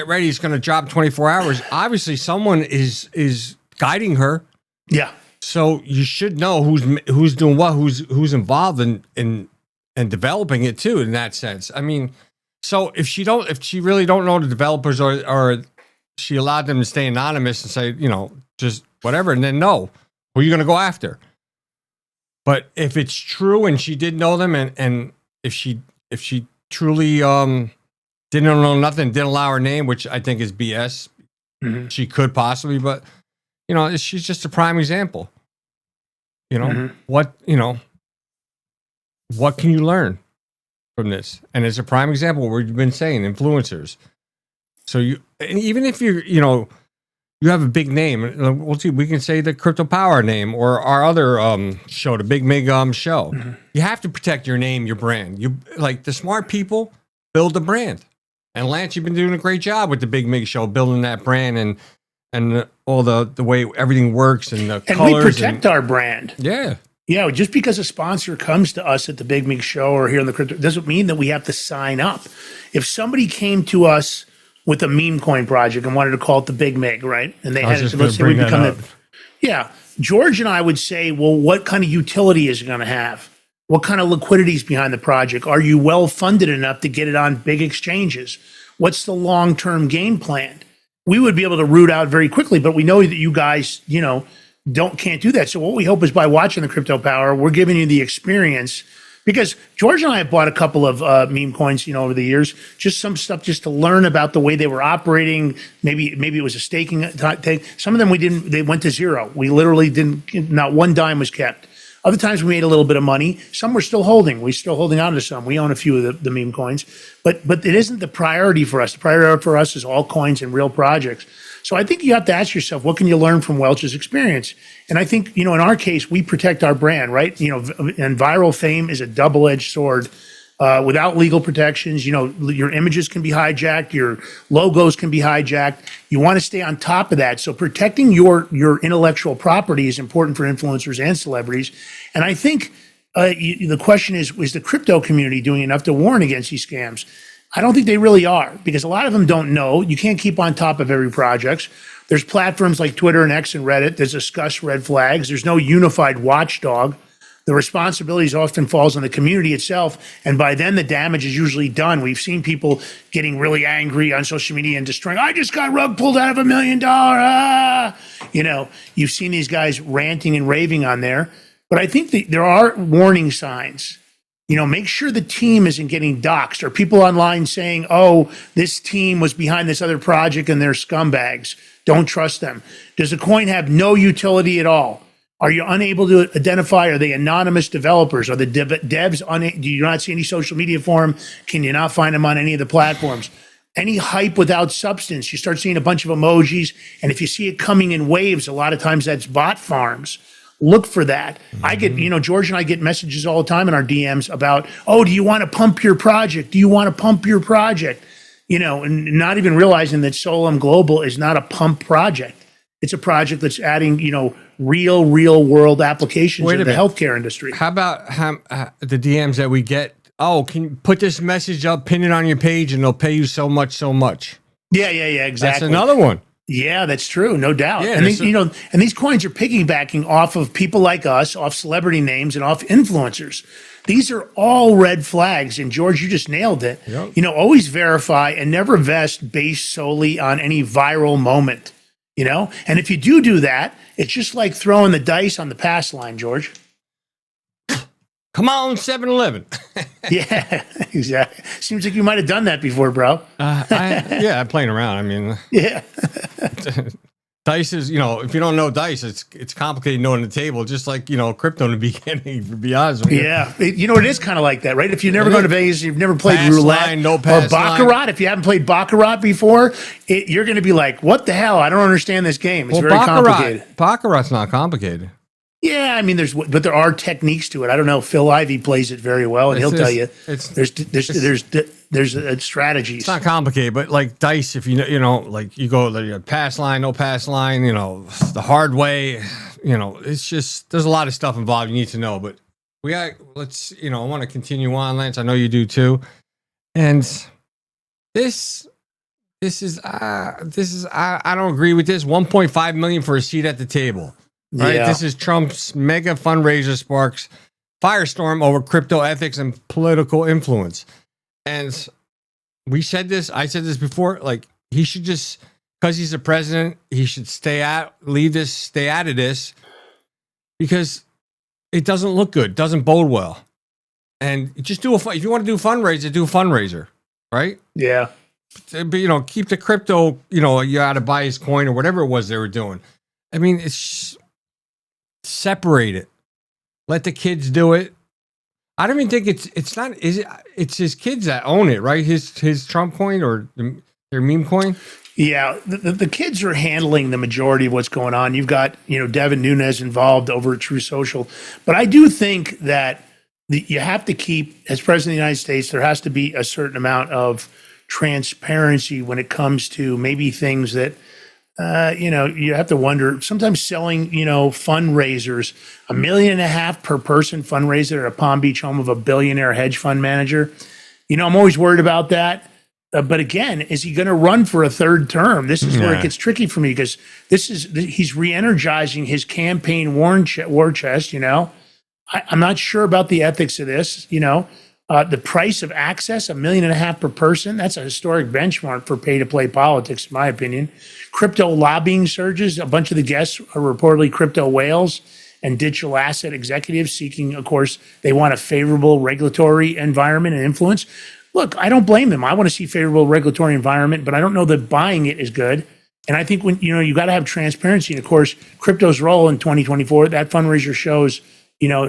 B: ready, it's going to drop 24 hours," obviously someone is guiding her.
A: Yeah.
B: So you should know who's doing what, who's involved in developing it too. In that sense, I mean, so if she really don't know the developers, or she allowed them to stay anonymous and say, you know, just whatever, and then no, who are you going to go after? But if it's true and she did know them, and if she truly didn't know nothing, didn't allow her name, which I think is BS, she could possibly, but you know, she's just a prime example. You know, what can you learn from this? And it's a prime example where you've been saying influencers. So and even if you have a big name, we'll see, we can say the Crypto Power name or our other show, the Big Mig show. You have to protect your name, your brand. You, like, the smart people build a brand. And Lance, you've been doing a great job with the Big Mig show, building that brand and all the way everything works and the colors.
A: And we protect our brand.
B: Yeah.
A: Yeah, just because a sponsor comes to us at the Big Mig show or here in the crypto doesn't mean that we have to sign up. If somebody came to us with a meme coin project and wanted to call it the Big Mig, right? And they had it, let's say we become the, yeah. George and I would say, well, what kind of utility is it going to have? What kind of liquidity is behind the project? Are you well funded enough to get it on big exchanges? What's the long-term game plan? We would be able to root out very quickly, but we know that you guys, you know, can't do that. So what we hope is by watching the Crypto Power, we're giving you the experience, because George and I have bought a couple of meme coins, you know, over the years, just some stuff just to learn about the way they were operating. Maybe it was a staking thing. Some of them they went to zero. We literally not one dime was kept. Other times we made a little bit of money. Some we're still holding. We're still holding on to some. We own a few of the meme coins, but it isn't the priority for us. The priority for us is all coins and real projects. So I think you have to ask yourself, what can you learn from Welch's experience? And I think, you know, in our case, we protect our brand, right? You know, and viral fame is a double-edged sword. Without legal protections, you know, your images can be hijacked, your logos can be hijacked. You want to stay on top of that. So protecting your intellectual property is important for influencers and celebrities. And I think the question is the crypto community doing enough to warn against these scams? I don't think they really are, because a lot of them don't know. You can't keep on top of every project. There's platforms like Twitter and X and Reddit that discuss red flags. There's no unified watchdog. The responsibility often falls on the community itself, and by then the damage is usually done. We've seen people getting really angry on social media and destroying, I just got rug pulled out of $1 million. Ah! You know, you've seen these guys ranting and raving on there. But I think there are warning signs. You know, make sure the team isn't getting doxxed, or people online saying, oh, this team was behind this other project and they're scumbags. Don't trust them. Does the coin have no utility at all? Are you unable to identify, are they anonymous developers? Are the devs, do you not see any social media for them? Can you not find them on any of the platforms? Any hype without substance, you start seeing a bunch of emojis. And if you see it coming in waves, a lot of times that's bot farms. Look for that. I get, George and I get messages all the time in our DMs about, oh, do you want to pump your project? Do you want to pump your project? And not even realizing that Solum Global is not a pump project. It's a project that's adding, real world applications in the healthcare industry.
B: How about the DMs that we get? Oh, can you put this message up, pin it on your page, and they'll pay you so much.
A: Yeah, exactly.
B: That's another one.
A: Yeah, that's true, no doubt.
B: Yeah,
A: and and these coins are piggybacking off of people like us, off celebrity names, and off influencers. These are all red flags. And George, you just nailed it. Yep. Always verify and never vest based solely on any viral moment. And if you do that, it's just like throwing the dice on the pass line, George.
B: Come on, 7-Eleven.
A: Yeah, exactly. Seems like you might have done that before, bro.
B: I'm playing around. I mean,
A: yeah.
B: Dice is, if you don't know dice, it's complicated knowing the table, just like, crypto in the beginning, to be honest with you.
A: Yeah. It is kind of like that, right? If you've never gone to Vegas, you've never played
B: pass
A: roulette
B: line, no
A: or
B: pass
A: baccarat,
B: line.
A: if you haven't played baccarat before, you're going to be like, what the hell? I don't understand this game. It's very complicated.
B: Baccarat's not complicated.
A: Yeah, I mean, but there are techniques to it. I don't know. Phil Ivey plays it very well, and he'll tell you there's a strategies.
B: It's not complicated, but like dice, if like you go the pass line, no pass line, the hard way, it's just there's a lot of stuff involved you need to know. But I want to continue on, Lance. I know you do too. And this is I don't agree with this. 1.5 million for a seat at the table. Right,
A: yeah.
B: This is Trump's mega fundraiser sparks firestorm over crypto ethics and political influence. And I said this before, like he should just, because he's the president, he should stay out of this, because it doesn't look good, doesn't bode well. And just if you want to do a fundraiser, right?
A: Yeah.
B: But, keep the crypto, you had to buy his coin or whatever it was they were doing. I mean, it's separate it. Let the kids do it. I don't even think it's his kids that own it, right? His Trump coin or their meme coin.
A: Yeah, the kids are handling the majority of what's going on. You've got Devin Nunes involved over at True Social, but I do think that you have to keep, as president of the United States, there has to be a certain amount of transparency when it comes to maybe things that you have to wonder. Sometimes selling, fundraisers, $1.5 million per person fundraiser at a Palm Beach home of a billionaire hedge fund manager. I'm always worried about that. But again, is he going to run for a third term? This is where it gets tricky for me, because he's re-energizing his campaign war chest. I'm not sure about the ethics of this. The price of access, $1.5 million per person, that's a historic benchmark for pay-to-play politics, in my opinion. Crypto lobbying surges. A bunch of the guests are reportedly crypto whales and digital asset executives seeking, of course, they want a favorable regulatory environment and influence. Look, I don't blame them. I want to see favorable regulatory environment, but I don't know that buying it is good. And I think when, you got to have transparency. And of course, crypto's role in 2024, that fundraiser shows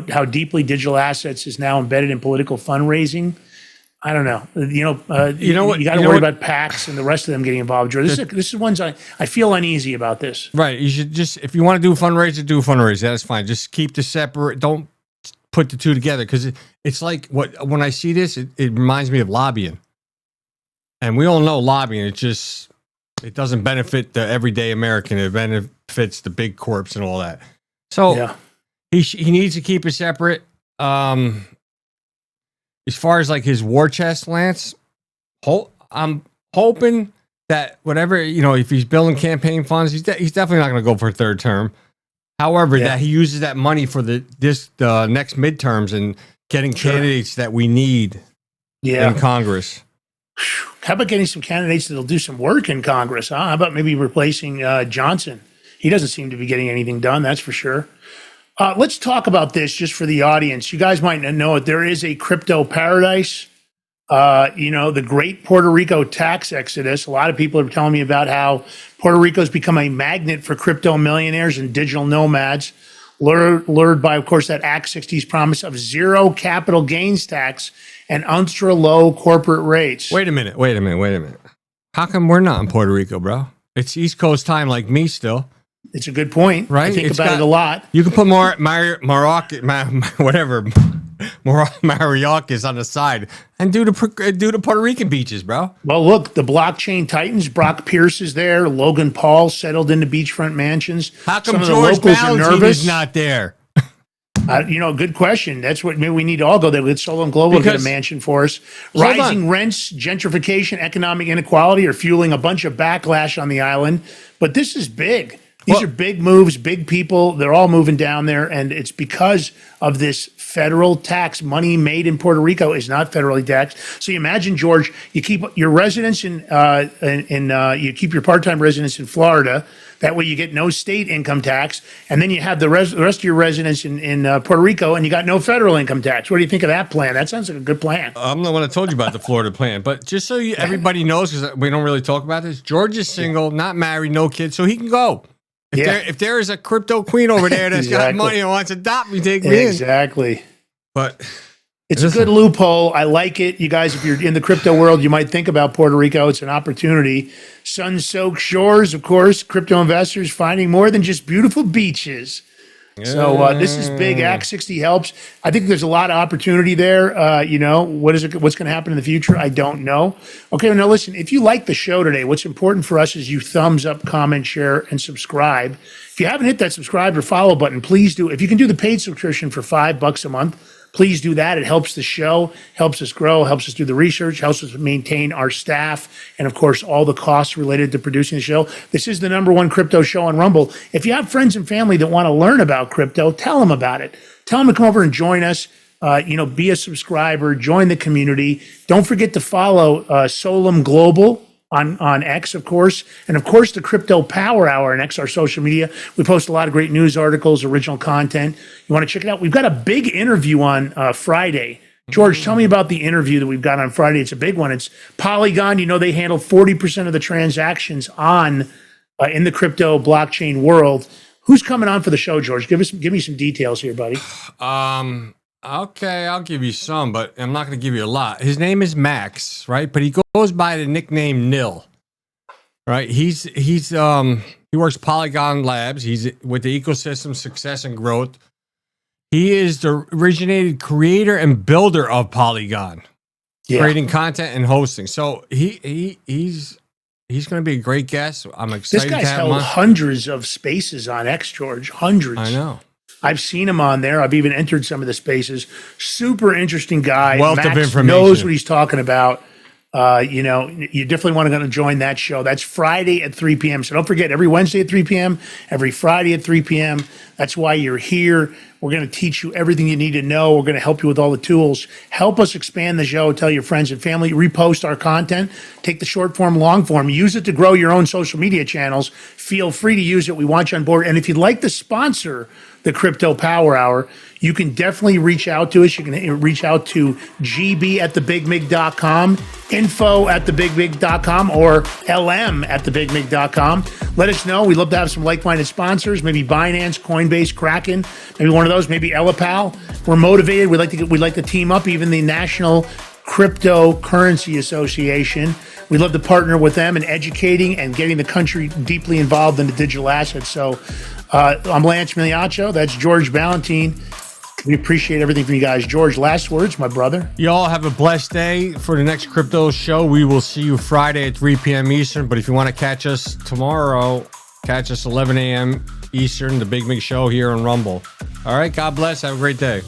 A: how deeply digital assets is now embedded in political fundraising. I don't know. You got to worry about PACs and the rest of them getting involved. This is ones I feel uneasy about this.
B: Right. You should just, if you want to do a fundraiser, That's fine. Just keep the separate. Don't put the two together, because it's like when I see this, it reminds me of lobbying. And we all know lobbying. It doesn't benefit the everyday American. It benefits the big corps and all that. So. Yeah. He needs to keep it separate. As far as like his war chest, Lance, I'm hoping that whatever, if he's building campaign funds, he's definitely not going to go for a third term. However, that he uses that money for the next midterms and getting candidates that we need in Congress.
A: How about getting some candidates that'll do some work in Congress? Huh? How about maybe replacing Johnson? He doesn't seem to be getting anything done, that's for sure. Let's talk about this just for the audience. You guys might not know it. There is a crypto paradise. The great Puerto Rico tax exodus. A lot of people are telling me about how Puerto Rico's become a magnet for crypto millionaires and digital nomads, lured by, of course, that Act 60's promise of zero capital gains tax and ultra low corporate rates.
B: Wait a minute. How come we're not in Puerto Rico, bro? It's East Coast time like me still.
A: It's a good point.
B: Right?
A: I think
B: It's
A: about it a lot.
B: You can put more Mariacas on the side and do the Puerto Rican beaches, bro.
A: Well, look, the blockchain titans, Brock Pierce is there. Logan Paul settled into beachfront mansions.
B: How come
A: Some of the
B: George
A: locals are
B: Balloutine
A: nervous.
B: is not there?
A: Good question. That's what maybe we need to all go there with Solon Global to get a mansion for us. Rising rents, gentrification, economic inequality are fueling a bunch of backlash on the island. But this is big. These are big moves, big people. They're all moving down there, and it's because of this federal tax. Money made in Puerto Rico is not federally taxed. So you imagine, George, you keep your residence you keep your part-time residence in Florida. That way you get no state income tax, and then you have the rest of your residence in Puerto Rico, and you got no federal income tax. What do you think of that plan? That sounds like a good plan.
B: I'm the one that told you about the Florida plan, but just so everybody knows, because we don't really talk about this, George is single, not married, no kids, so he can go. If there is a crypto queen over there that's got money and wants to adopt me, take me in.
A: Exactly.
B: But
A: it's a good loophole. I like it. You guys, if you're in the crypto world, you might think about Puerto Rico. It's an opportunity. Sun-soaked shores, of course, crypto investors finding more than just beautiful beaches. So this is big. Act 60 helps. I think there's a lot of opportunity there. What's going to happen in the future? I don't know. Okay, now listen, if you like the show today, what's important for us is you thumbs up, comment, share, and subscribe. If you haven't hit that subscribe or follow button, please do. If you can do the paid subscription for $5 a month, please do that. It helps the show, helps us grow, helps us do the research, helps us maintain our staff, and of course, all the costs related to producing the show. This is the #1 crypto show on Rumble. If you have friends and family that want to learn about crypto, tell them about it. Tell them to come over and join us. Be a subscriber, join the community. Don't forget to follow Solum Global on X, of course, and of course the Crypto Power Hour on X, our social media. We post a lot of great news articles, original content. You want to check it out? We've got a big interview on Friday. George, tell me about the interview that we've got on Friday. It's a big one. It's Polygon. They handle 40% of the transactions in the crypto blockchain world. Who's coming on for the show, George? Give me some details here, buddy.
B: Okay, I'll give you some, but I'm not going to give you a lot. His name is Max, right? But he goes by the nickname Nil, right? He works Polygon Labs. He's with the ecosystem success and growth. He is the originated creator and builder of Polygon, creating content and hosting. So he's going to be a great guest. I'm excited.
A: This guy's held hundreds of spaces on X, George. Hundreds.
B: I know.
A: I've seen him on there. I've even entered some of the spaces. Super interesting guy.
B: Wealth of information.
A: Knows what he's talking about. You definitely want to join that show. That's Friday at 3 p.m. So don't forget, every Wednesday at 3 p.m., every Friday at 3 p.m. That's why you're here. We're going to teach you everything you need to know. We're going to help you with all the tools. Help us expand the show. Tell your friends and family. Repost our content. Take the short form, long form. Use it to grow your own social media channels. Feel free to use it. We want you on board. And if you'd like to sponsor the Crypto Power Hour, you can definitely reach out to us. You can reach out to gb@thebigbig.com, info@thebigbig.com, or lm@thebigbig.com. Let us know. We'd love to have some like-minded sponsors, maybe Binance, Coinbase, Kraken, maybe one of those, maybe Elapal. We're motivated. We'd like to team up, even the National Cryptocurrency Association. We'd love to partner with them in educating and getting the country deeply involved in the digital assets. So I'm Lance Migliaccio. That's George Balloutine. We appreciate everything from you guys. George, last words, my brother.
B: Y'all have a blessed day. For the next crypto show, we will see you Friday at 3 p.m. Eastern. But if you want to catch us tomorrow, catch us 11 a.m. Eastern, the Big Mig Show here on Rumble. All right, God bless. Have a great day.